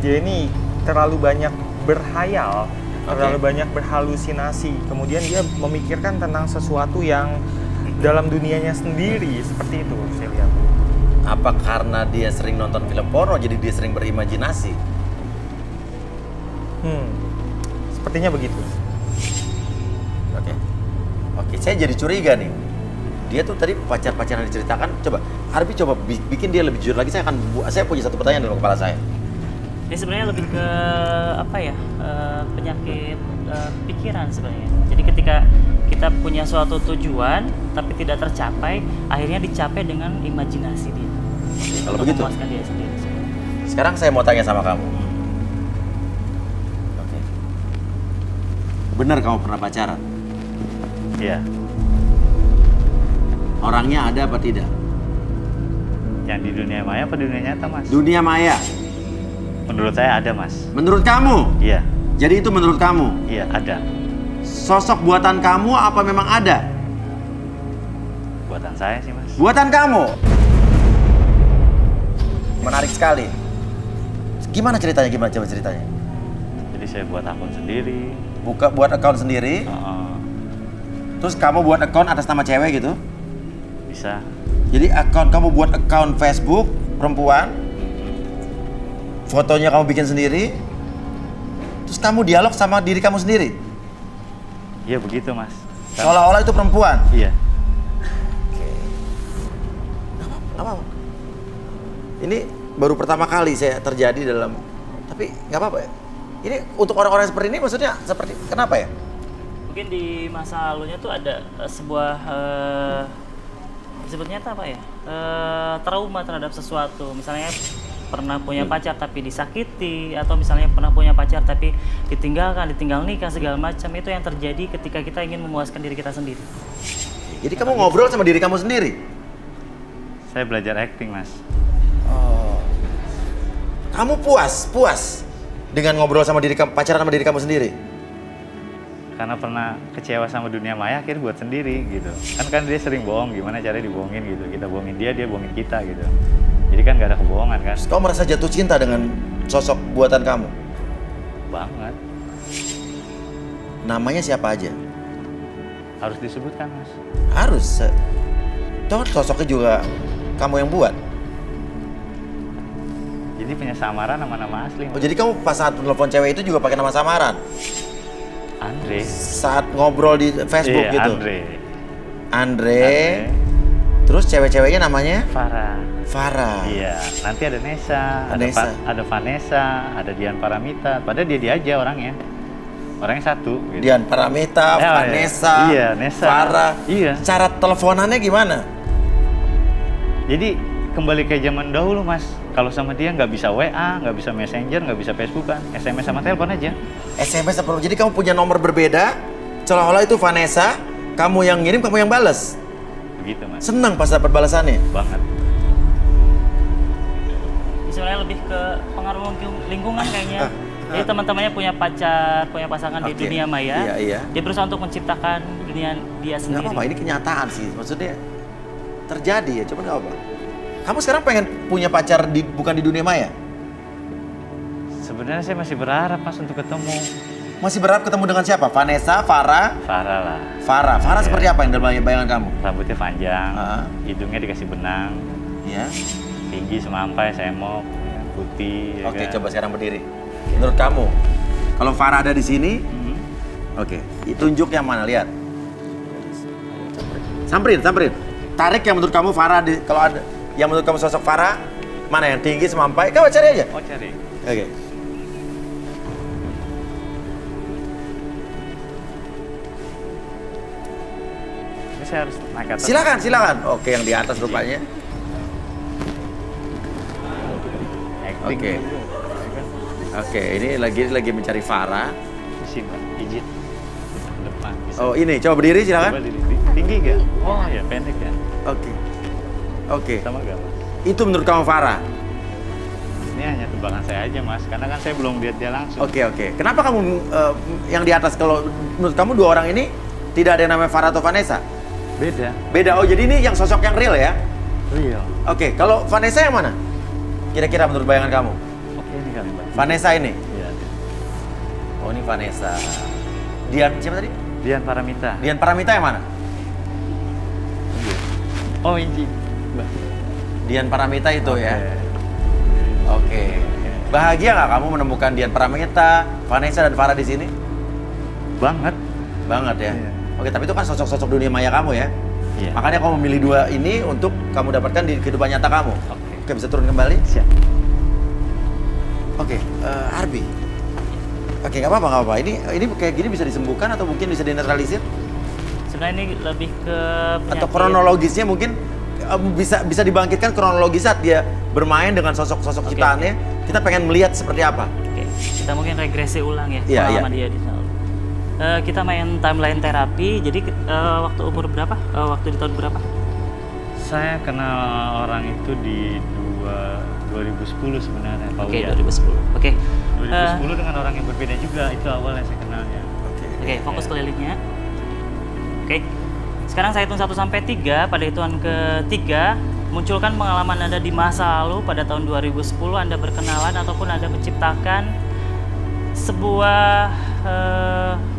Dia ini terlalu banyak berhayal, terlalu banyak berhalusinasi. Kemudian dia memikirkan tentang sesuatu yang dalam dunianya sendiri, seperti itu saya lihat. Apa karena dia sering nonton film porno jadi dia sering berimajinasi? Sepertinya begitu. Oke, saya jadi curiga nih. Dia tuh tadi pacar-pacaran diceritakan. Coba, Arbi coba bikin dia lebih jujur lagi. Saya punya satu pertanyaan dalam kepala saya. Ini sebenarnya lebih ke apa ya, penyakit pikiran sebenarnya. Jadi ketika kita punya suatu tujuan tapi tidak tercapai, akhirnya dicapai dengan imajinasi dia. Kalau Untuk begitu, memuaskan dia sendiri. sekarang saya mau tanya sama kamu. Oke. Benar kamu pernah pacaran? Iya. Orangnya ada apa tidak? Yang di dunia maya apa dunia nyata, Mas? Dunia maya. Menurut saya ada, Mas. Menurut kamu? Iya. Jadi itu menurut kamu? Iya, ada. Sosok buatan kamu apa memang ada? Buatan saya sih, Mas. Buatan kamu? Menarik sekali. Gimana ceritanya? Coba ceritanya. Jadi saya buat akun sendiri. Buat account sendiri? Terus kamu buat account atas nama cewek gitu? Bisa. Jadi kamu buat account Facebook perempuan, fotonya kamu bikin sendiri, terus kamu dialog sama diri kamu sendiri? Iya begitu, Mas. Seolah-olah itu perempuan? Iya. Apa? Ini baru pertama kali saya terjadi dalam, tapi nggak apa-apa ya. Ini untuk orang-orang seperti ini maksudnya seperti kenapa ya? Mungkin di masa lalunya tuh ada sebuah sebetulnya apa ya, trauma terhadap sesuatu. Misalnya pernah punya pacar tapi disakiti, atau misalnya pernah punya pacar tapi ditinggal nikah segala macam. Itu yang terjadi ketika kita ingin memuaskan diri kita sendiri. Jadi kamu ngobrol sama diri kamu sendiri? Saya belajar acting, Mas. Oh. Kamu puas dengan ngobrol sama diri kamu, pacaran sama diri kamu sendiri? Karena pernah kecewa sama dunia maya, akhirnya buat sendiri gitu. Kan dia sering bohong, gimana caranya dibohongin gitu. Kita bohongin dia bohongin kita gitu. Jadi kan nggak ada kebohongan kan. Kamu merasa jatuh cinta dengan sosok buatan kamu? Banget. Namanya siapa aja? Harus disebutkan, Mas. Harus. Toh sosoknya juga kamu yang buat? Jadi punya samaran sama nama asli. Oh, jadi kamu pas saat telepon cewek itu juga pakai nama samaran? Andre. Saat ngobrol di Facebook iya, gitu? Andre. Terus cewek-ceweknya namanya? Farah. Iya, nanti ada Nesa, ada Vanessa, ada Dian Paramita. Padahal dia aja orangnya. Orangnya satu. Gitu. Dian Paramita, Vanessa, iya, Nesa. Farah. Iya. Cara teleponannya gimana? Jadi kembali ke zaman dahulu, Mas. Kalau sama dia nggak bisa WA, nggak bisa Messenger, nggak bisa Facebookan, SMS sama telepon aja. SMS apa? Jadi kamu punya nomor berbeda, seolah-olah itu Vanessa, kamu yang ngirim, kamu yang balas. Begitu, Mas. Senang pas dapat balasannya? Banget. Sebenarnya lebih ke pengaruh lingkungan kayaknya. Jadi teman-temannya punya pacar, punya pasangan di dunia maya. Iya. Dia berusaha untuk menciptakan dunia dia sendiri. Nggak apa-apa, ini kenyataan sih. Maksudnya terjadi ya, coba nggak apa. Kamu sekarang pengen punya pacar bukan di dunia maya? Sebenarnya saya masih berharap, Mas, untuk ketemu. Masih berharap ketemu dengan siapa? Vanessa, Farah? Farah lah. Farah Iya. Seperti apa yang dalam bayangan kamu? Rambutnya panjang, hidungnya dikasih benang. Iya. Tinggi semampai, semok, putih. Oke, coba sekarang berdiri. Menurut kamu, kalau Farah ada di sini, oke, tunjuk yang mana, lihat. Samperin. Tarik yang menurut kamu Farah, kalau ada yang menurut kamu sosok Farah, mana yang tinggi semampai? Coba cari aja. Oh, cari. Oke. Ini saya harus naik ke atas. Silakan. Oke, yang di atas rupanya. Oke, ini lagi mencari Farah. Sini, Pak. Izin. Ke depan. Bisa. Oh, ini coba berdiri silakan. Coba tinggi nggak? Oh, ya pendek ya. Oke. Sama nggak, Mas? Itu menurut kamu Farah? Ini hanya tebakan saya aja mas, karena kan saya belum lihat dia langsung. Oke. Kenapa kamu yang di atas, kalau menurut kamu dua orang ini tidak ada yang namanya Farah atau Vanessa? Beda. Oh, jadi ini yang sosok yang real ya? Real. Oke, kalau Vanessa yang mana? Kira-kira menurut bayangan kamu? Oke, ini kali mbak. Vanessa ini? Iya. Oh, ini Vanessa. Dian siapa tadi? Dian Paramita. Dian Paramita yang mana? Oh, Inji. Mbak. Dian Paramita itu ya? Oke. Bahagia nggak kamu menemukan Dian Paramita, Vanessa dan Farah di sini? Banget ya. Iya. Oke, tapi itu kan sosok-sosok dunia maya kamu ya. Iya. Makanya kamu memilih dua ini untuk kamu dapatkan di kehidupan nyata kamu. Oke, bisa turun kembali? Siap. Oke, Arbi. Oke, nggak apa-apa. Ini kayak gini bisa disembuhkan atau mungkin bisa dinetralisir? Sebenarnya ini lebih ke Atau penyakit. kronologisnya mungkin bisa dibangkitkan kronologis saat dia bermain dengan sosok-sosok ciptaannya. Kita pengen melihat seperti apa. Oke, kita mungkin regresi ulang ya Iya, pengalaman dia di sana. Kita main timeline terapi. Jadi waktu umur berapa? Waktu di tahun berapa? Saya kenal orang itu di 2010 sebenarnya, Pak Oke, Uya. 2010. Oke. 2010 dengan orang yang berbeda juga, itu awalnya saya kenalnya. Oke, fokus ke liliknya. Oke. Sekarang saya hitung 1 sampai 3. Pada hitungan ketiga, munculkan pengalaman Anda di masa lalu pada tahun 2010. Anda berkenalan ataupun Anda menciptakan sebuah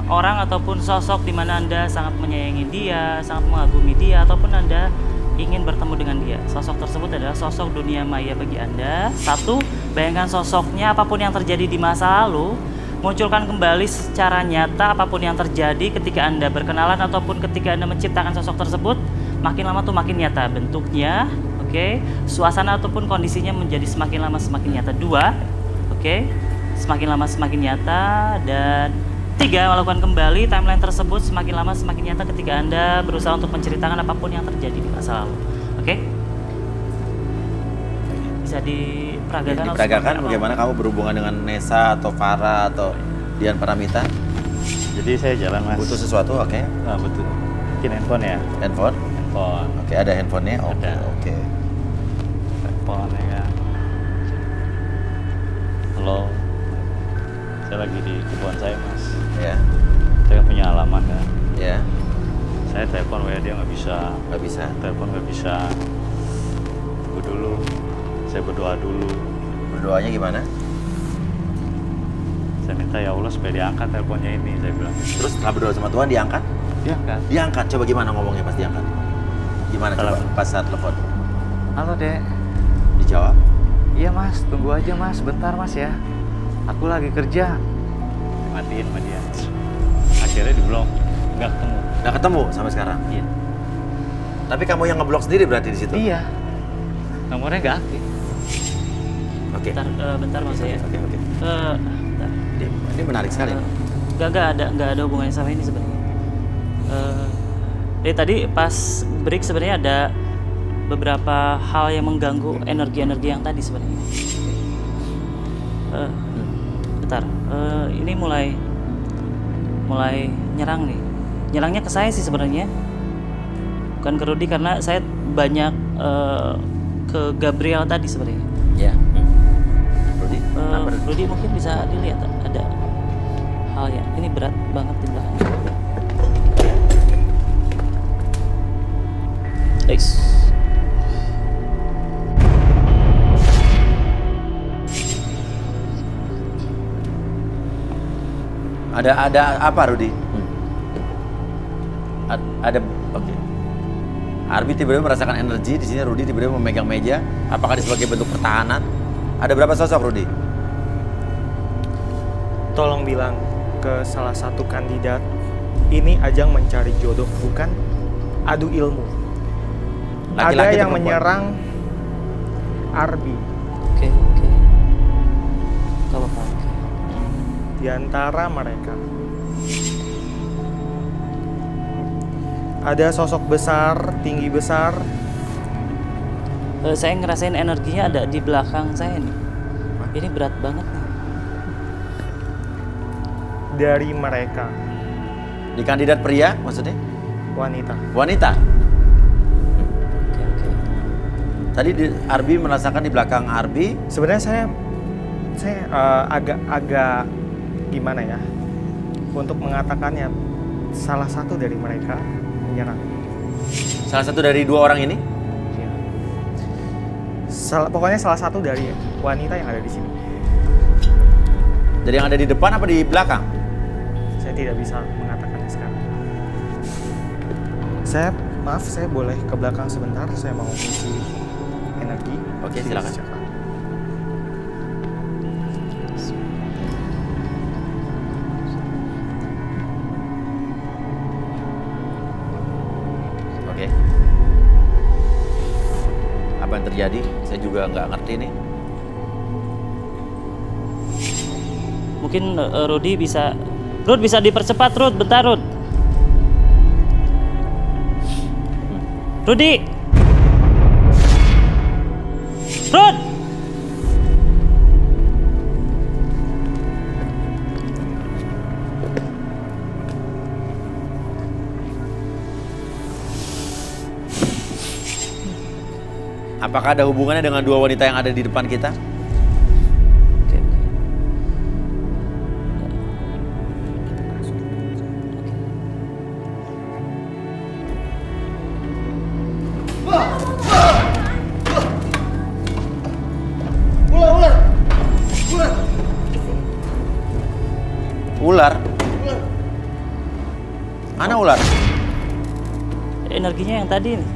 orang ataupun sosok di mana Anda sangat menyayangi dia, sangat mengagumi dia, ataupun Anda ingin bertemu dengan dia. Sosok tersebut adalah sosok dunia maya bagi Anda. 1. Bayangkan sosoknya, apapun yang terjadi di masa lalu, munculkan kembali secara nyata apapun yang terjadi ketika Anda berkenalan ataupun ketika Anda menciptakan sosok tersebut. Makin lama tuh makin nyata bentuknya, oke. Suasana ataupun kondisinya menjadi semakin lama semakin nyata. 2, oke. Semakin lama semakin nyata. Dan 3, melakukan kembali timeline tersebut semakin lama semakin nyata ketika Anda berusaha untuk menceritakan apapun yang terjadi di masa lalu. Oke? Bisa diperagakan. Diperagakan bagaimana kamu berhubungan dengan Nessa atau Farah atau Dian Paramita? Jadi saya jalan mas. Butuh sesuatu, oke? Nah, betul. Mungkin handphone ya. Handphone? Oke, ada handphonenya? Oke. Handphone ya kan. Halo. Saya lagi di kebun saya mas. Ya. Saya punya halaman kan. Ya. Saya telepon WA dia nggak bisa. Nggak bisa. Telepon nggak bisa. Tunggu dulu. Saya berdoa dulu. Berdoanya gimana? Saya minta ya Allah supaya diangkat teleponnya ini. Saya bilang. Terus setelah berdoa sama Tuhan diangkat? Diangkat. Diangkat. Coba gimana ngomongnya pas diangkat? Gimana coba pas saat telepon? Halo dek. Dijawab? Iya mas, tunggu aja mas, bentar mas ya. Aku lagi kerja. Matiin sama dia. Akhirnya diblok, nggak ketemu. Nggak ketemu sampai sekarang? Iya. Tapi kamu yang ngeblok sendiri berarti di situ? Iya. Nomornya nggak aktif. Oke. Bentar mas saya. Oke. Bentar. Ini menarik sekali. Nggak ada hubungannya sama ini sebenarnya. Tadi pas break sebenarnya ada beberapa hal yang mengganggu energi-energi yang tadi sebenarnya. Bentar, ini mulai nyerang nih. Nyerangnya ke saya sih sebenarnya, bukan ke Rudy karena saya banyak ke Gabriel tadi sebenarnya. Ya. Rudy, Rudy mungkin bisa dilihat ada hal yang ini berat banget di belakang. Ada apa Rudy? Ada oke. Arbi tiba-tiba merasakan energi di sini. Rudy tiba-tiba memegang meja. Apakah ini sebagai bentuk pertahanan? Ada berapa sosok Rudy? Tolong bilang ke salah satu kandidat, ini ajang mencari jodoh, bukan adu ilmu. Laki-laki ada atau yang perempuan? menyerang Arbi. Oke. Gak apa-apa. Di antara mereka ada sosok besar, tinggi besar. Saya ngerasain energinya ada di belakang saya nih. Ini berat banget nih. Dari mereka Di kandidat pria maksudnya? wanita. Wanita? Oke. Tadi Arbi merasakan di belakang Arbi. Sebenarnya saya agak gimana ya untuk mengatakannya, salah satu dari mereka menyerang. Salah satu dari dua orang ini? Ya. Pokoknya salah satu dari wanita yang ada di sini. Dari yang ada di depan apa di belakang? Saya tidak bisa mengatakannya sekarang. Maaf, saya boleh ke belakang sebentar. Saya mau isi energi. Oke, silakan. Oke. Apa yang terjadi? Saya juga nggak ngerti nih. Mungkin Rudy bisa dipercepat, Rud, bentar, Rud. Rudy! Rud! Apakah ada hubungannya dengan dua wanita yang ada di depan kita? Ular? Mana ular? Energinya yang tadi nih,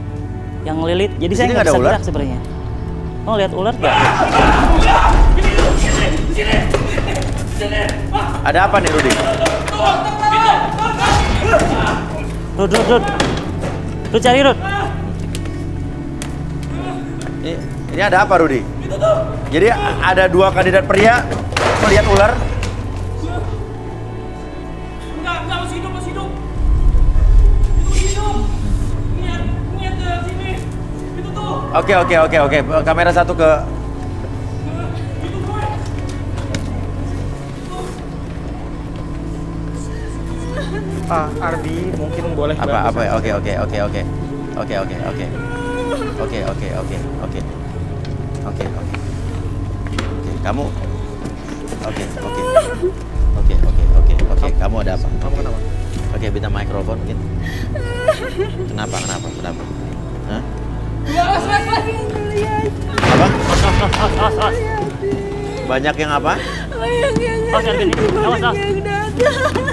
yang lilit. Jadi saya Di sini nggak nggak ada bisa ular? gerak sebenarnya. Oh, lihat ular nggak? Ada apa nih, Rudy? Rud. Rud, cari Rud. Ini ada apa, Rudy? Jadi ada dua kandidat pria melihat ular. Enggak, masih hidup. Itu masih hidup. Lihat ke sini. Itu tuh. Oke. Kamera satu ke... Arbi mungkin boleh Apa? bantu saya? Oke. Kamu... Oke. Kamu ada apa? Kamu kenapa? Oke, bintang mikrofon mungkin. Kenapa? Hah? Apa? Banyak yang apa?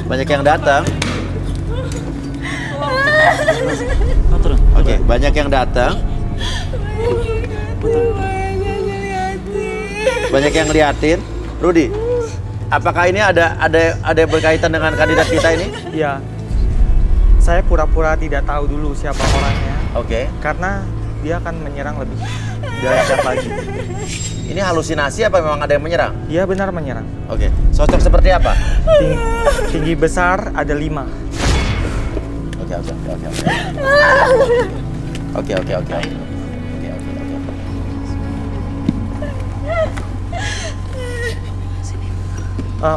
Banyak yang datang. Oke, banyak yang datang. Banyak yang ngeliatin. Rudy, apakah ini ada berkaitan dengan kandidat kita ini? Iya. Saya pura-pura tidak tahu dulu siapa orangnya. Oke. Karena dia akan menyerang lebih dahsyat lagi. Ini halusinasi apa memang ada yang menyerang? Dia benar menyerang. Oke. Sosok seperti apa? Tinggi besar ada 5. Oke.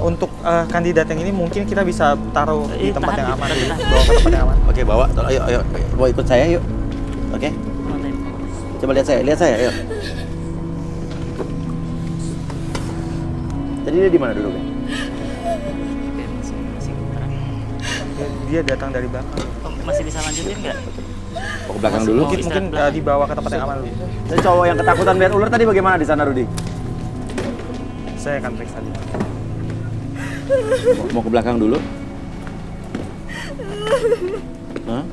Untuk kandidat yang ini mungkin kita bisa taruh di tempat yang aman. Bawa ke tempat yang aman. Oke, bawa. Ayo. Bawa ikut saya yuk. Oke. Coba lihat saya, yuk. Tadi dia di mana duduknya? Dia datang dari belakang. Oh, masih bisa lanjutin nggak? Ke belakang dulu. Mungkin dibawa ke tempat yang aman dulu. Dan cowok yang ketakutan lihat ular tadi bagaimana di sana, Rudy? Saya akan periksa dia. Mau ke belakang dulu? Hah?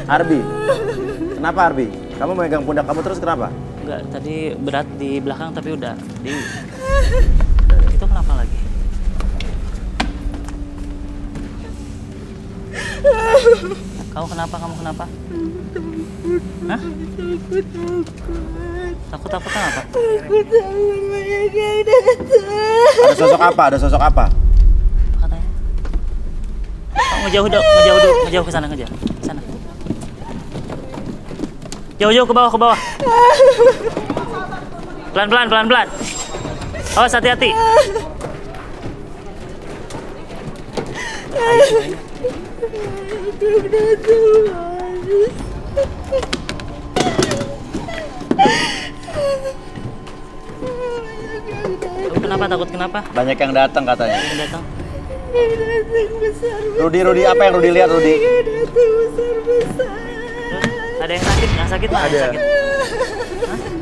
Arbi? Kenapa Arbi? Kamu megang pundak kamu terus kenapa? Enggak, tadi berat di belakang tapi udah di... Itu kenapa lagi? Kamu kenapa? Hah? Takut apa? Ada sosok apa? Katanya. Oh, ngejauh ke sana, sana. Jauh ke bawah. Pelan. Awas, hati-hati. Kenapa takut kenapa? Banyak yang datang katanya. Yang datang. Rudi, apa yang Rudi lihat, Rudi? Ada yang sakit? Yang sakit mana? Ada. Yang sakit?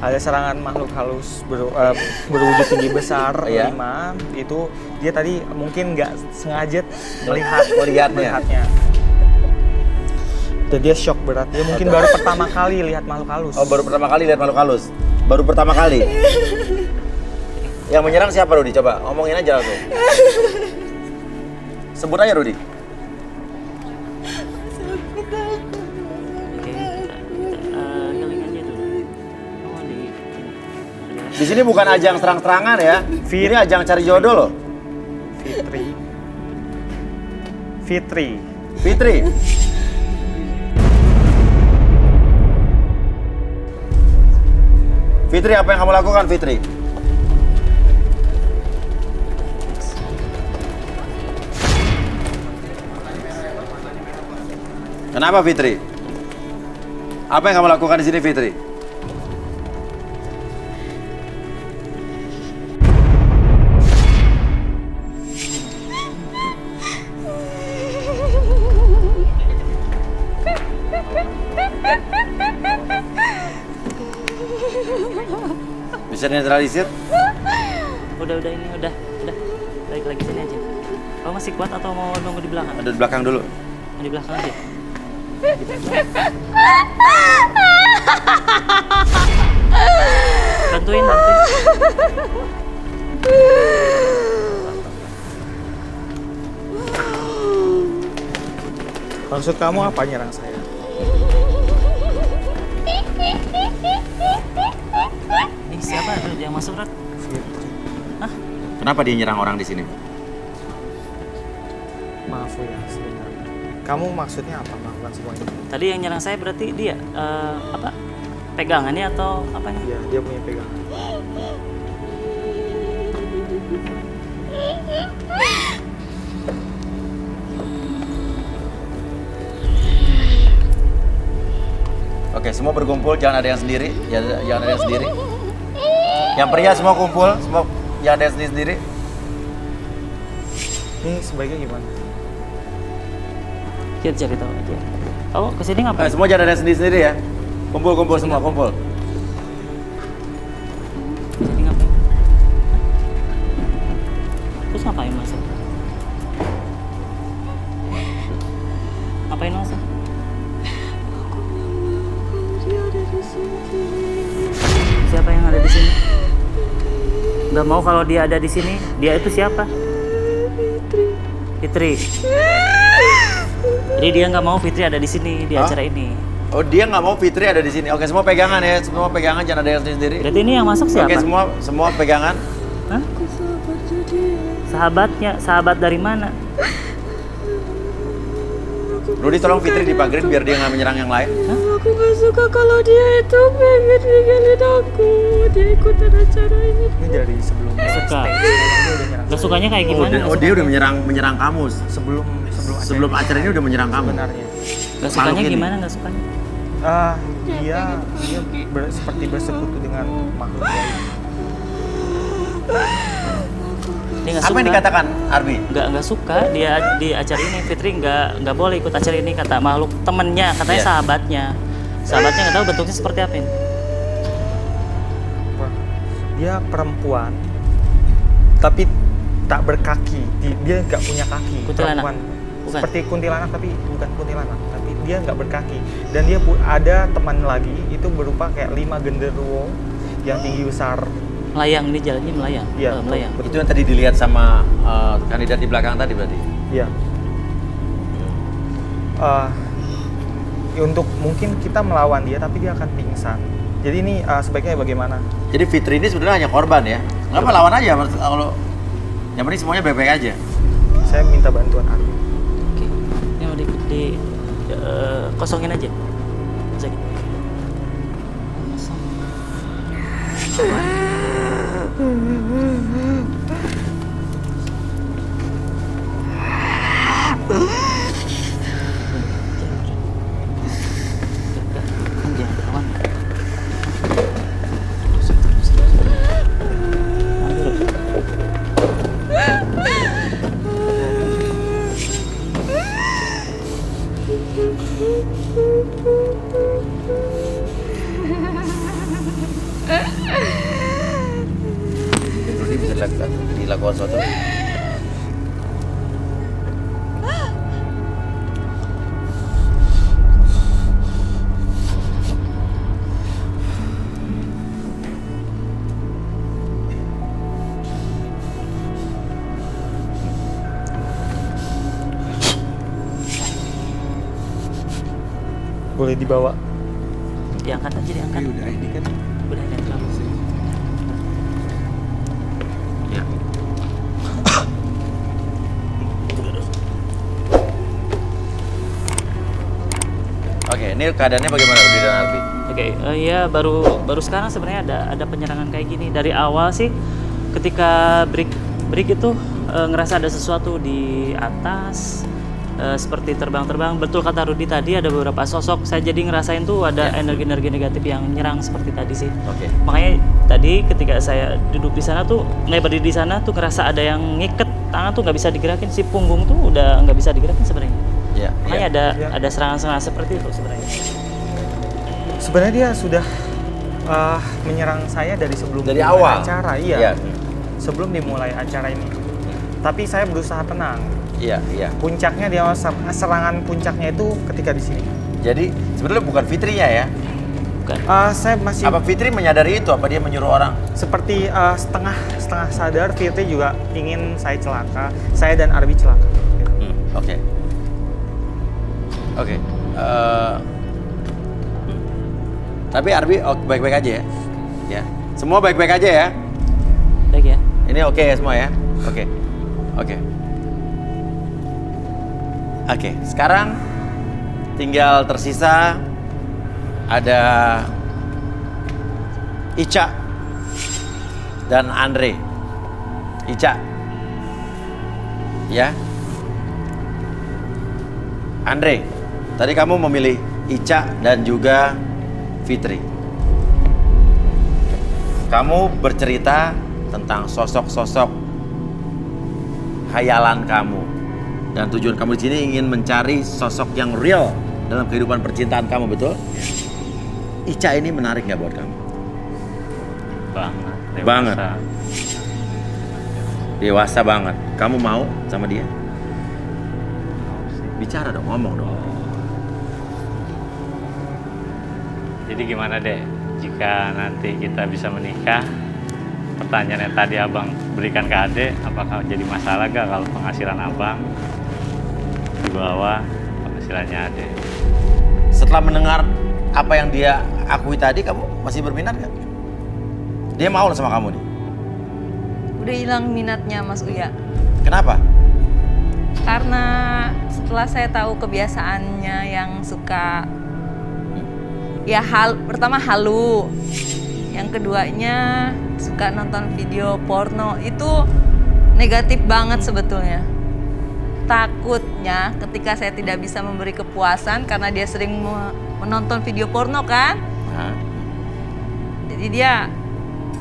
Ada serangan makhluk halus berwujud tinggi besar, Iya. 5. Itu dia tadi mungkin nggak sengaja melihatnya. Dan dia shock berat. Dia mungkin baru pertama kali lihat makhluk halus. Oh, baru pertama kali lihat makhluk halus. Baru pertama kali. Yang menyerang siapa, Rudi? Coba ngomongin aja langsung. Sebut aja, Rudi. Oke, kita healing aja dulu. Oh, Di sini bukan ajang serang-serangan ya. Ini ajang cari jodoh loh. Fitri. Fitri, apa yang kamu lakukan, Fitri? Kenapa, Fitri? Apa yang kamu lakukan di sini, Fitri? Bisa netralisir? Udah ini udah. Balik lagi sini aja. Kamu masih kuat atau mau nunggu di belakang? Ada di belakang dulu. Di belakang aja. Bantuin. Maksud kamu apa nyerang saya? Ini siapa yang masuk, Rat? Hah? Kenapa dia nyerang orang di sini? Maaf ya, sebenarnya. Kamu maksudnya apa melakukan semua ini? Tadi yang nyerang saya berarti dia apa? Pegangannya atau apanya? Iya, dia punya pegangan. Oke, semua berkumpul, jangan ada yang sendiri. Jangan ada yang sendiri. Yang pria semua kumpul, semua jangan ada yang sendiri. Ini sebaiknya gimana? Kita cari tahu aja. Kamu kesini ngapain? Semua jangan ada yang sendiri ya. Kumpul semua, kumpul. Kesini ngapain? Terus ngapain masuk? Ngapain masuk? Siapa yang ada di sini? Nggak mau kalau dia ada di sini. Dia itu siapa? Fitri. Jadi dia nggak mau Fitri ada di sini di acara ini. Oh, dia nggak mau Fitri ada di sini. Oke, semua pegangan ya. Semua pegangan, jangan ada yang sendiri. Berarti ini yang masuk siapa? Oke, semua pegangan. Hah? Sahabatnya, sahabat dari mana? Rudi, tolong Fitri dipagerin biar dia nggak menyerang yang lain. Aku gak suka kalau dia itu pengen ninggalin aku. Dia ikutan acara ini. Ini dari sebelum Suka. Gak sukanya kayak gimana? Dia udah menyerang kamu sebelum acara ini udah menyerang kamu. Sebenarnya. Gak sukanya gimana? Gak sukanya? Dia seperti bersekutu dengan makhluk lain. Dia Apa yang dikatakan Arbi? Nggak suka dia di acara ini. Fitri nggak boleh ikut acara ini kata makhluk temennya, katanya Iya. sahabatnya nggak tahu bentuknya seperti apa ini. Dia perempuan tapi tak berkaki. Dia nggak punya kaki. Kuntilanak? Perempuan. Bukan. Seperti kuntilanak tapi bukan kuntilanak, tapi dia nggak berkaki. Dan dia ada teman lagi itu berupa kayak 5 genderuwo yang tinggi besar. Melayang, ini jalannya melayang. Iya, melayang. Itu yang tadi dilihat sama kandidat di belakang tadi berarti? Iya. Untuk mungkin kita melawan dia tapi dia akan pingsan. Jadi ini sebaiknya bagaimana? Jadi Fitri ini sebenarnya hanya korban ya? Nggak apa, lawan aja kalau yang penting semuanya baik-baik aja. Saya minta bantuan Arbi. Oke, ini mau kosongin aja. Kosongin. melakukan sesuatu. Boleh dibawa? Diangkat aja, diangkat. Udah ini kan. Udah ada kamu. Ya. Oke, ini keadaannya bagaimana Rudi dan Arbi? Oke, ya baru sekarang sebenarnya ada penyerangan kayak gini. Dari awal sih ketika break itu ngerasa ada sesuatu di atas, seperti terbang-terbang. Betul kata Rudi tadi, ada beberapa sosok. Saya jadi ngerasain tuh ada energi-energi negatif yang nyerang seperti tadi sih. Oke. Makanya tadi ketika saya duduk di sana tuh, berdiri di sana tuh ngerasa ada yang ngiket tangan tuh nggak bisa digerakin, si punggung tuh udah nggak bisa digerakin sebenarnya. Ya. Makanya ada serangan-serangan seperti itu sebenarnya. Sebenarnya dia sudah menyerang saya dari sebelum Dari dimulai awal? acara, iya. Iya. Sebelum dimulai acara ini. Tapi saya berusaha tenang. Iya, iya. Puncaknya dia serangan puncaknya itu ketika di sini. Jadi sebenarnya bukan Fitrinya ya? Bukan. Saya masih. Apa Fitri menyadari itu? Apa dia menyuruh orang? Seperti setengah sadar, Fitri juga ingin saya celaka. Saya dan Arbi celaka. Oke. Oke. Tapi Arbi baik-baik aja ya? Ya. Semua baik-baik aja ya? Baik ya. Ini oke ya semua ya? Oke. Oke. Oke, sekarang tinggal tersisa ada Ica dan Andre. Ica. Ya. Andre, tadi kamu memilih Ica dan juga Fitri. Kamu bercerita tentang sosok-sosok khayalan kamu. Dan tujuan kamu di sini ingin mencari sosok yang real dalam kehidupan percintaan kamu, betul? Ica ini menarik nggak buat kamu? Banget. Dewasa. Banget. Dewasa banget. Kamu mau sama dia? Bicara dong, ngomong dong. Jadi gimana deh jika nanti kita bisa menikah? Pertanyaan yang tadi abang berikan ke adek, apakah jadi masalah gak kalau penghasilan abang di bawah penghasilannya adek? Setelah mendengar apa yang dia akui tadi, kamu masih berminat gak? Dia mau sama kamu nih? Udah hilang minatnya Mas Uya. Kenapa? Karena setelah saya tahu kebiasaannya yang suka ya pertama halu, yang keduanya suka nonton video porno, itu negatif banget sebetulnya. Takutnya ketika saya tidak bisa memberi kepuasan karena dia sering menonton video porno kan, jadi dia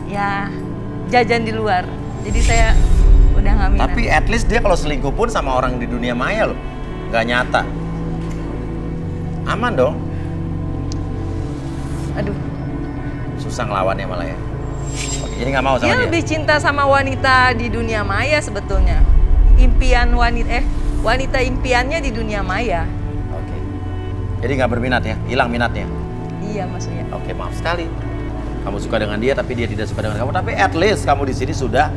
ya jajan di luar. Jadi saya udah nggak minat. Tapi at least dia kalau selingkuh pun sama orang di dunia maya loh, nggak nyata. Aman dong. Aduh. Susah ngelawannya malah ya. Oke, jadi nggak mau sama Dia dia? lebih cinta sama wanita di dunia maya sebetulnya. Impian wanita impiannya di dunia maya. Oke. Jadi nggak berminat ya? Hilang minatnya? Iya maksudnya. Oke, maaf sekali. Kamu suka dengan dia tapi dia tidak suka dengan kamu. Tapi at least kamu di sini sudah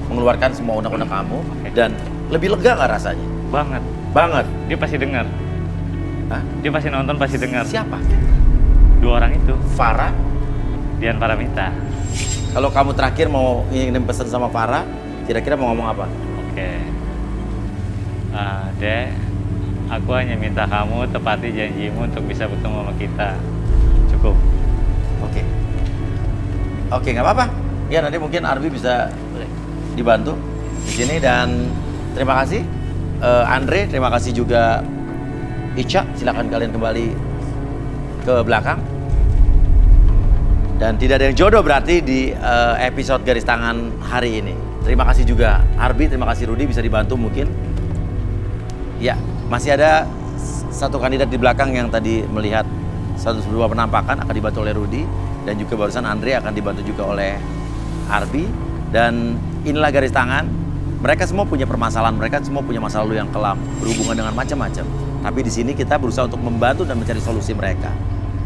mengeluarkan semua undang-undang kamu. Dan lebih lega nggak rasanya? Banget. Banget. Dia pasti dengar. Hah? Dia pasti nonton, pasti dengar. Siapa? Dua orang itu. Farah? Dian Paramita. Kalau kamu terakhir mau ingin pesan sama Farah, kira-kira mau ngomong apa? Oke. Dek, aku hanya minta kamu tepati janjimu untuk bisa bertemu sama kita. Cukup. Oke. Oke, nggak apa-apa. Ya nanti mungkin Arbi bisa dibantu di sini dan terima kasih Andre, terima kasih juga Ica. Silakan kalian kembali ke belakang. Dan tidak ada yang jodoh berarti di episode Garis Tangan hari ini. Terima kasih juga Arbi, terima kasih Rudi, bisa dibantu mungkin. Ya, masih ada satu kandidat di belakang yang tadi melihat satu sebuah penampakan akan dibantu oleh Rudi. Dan juga barusan Andre akan dibantu juga oleh Arbi. Dan inilah Garis Tangan Mereka semua punya permasalahan, mereka semua punya masa lalu yang kelam, berhubungan dengan macam-macam. Tapi di sini kita berusaha untuk membantu dan mencari solusi mereka.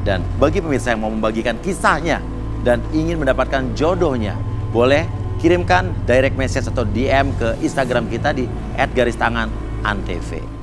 Dan bagi pemirsa yang mau membagikan kisahnya dan ingin mendapatkan jodohnya, boleh kirimkan direct message atau DM ke Instagram kita di @garistanganantv.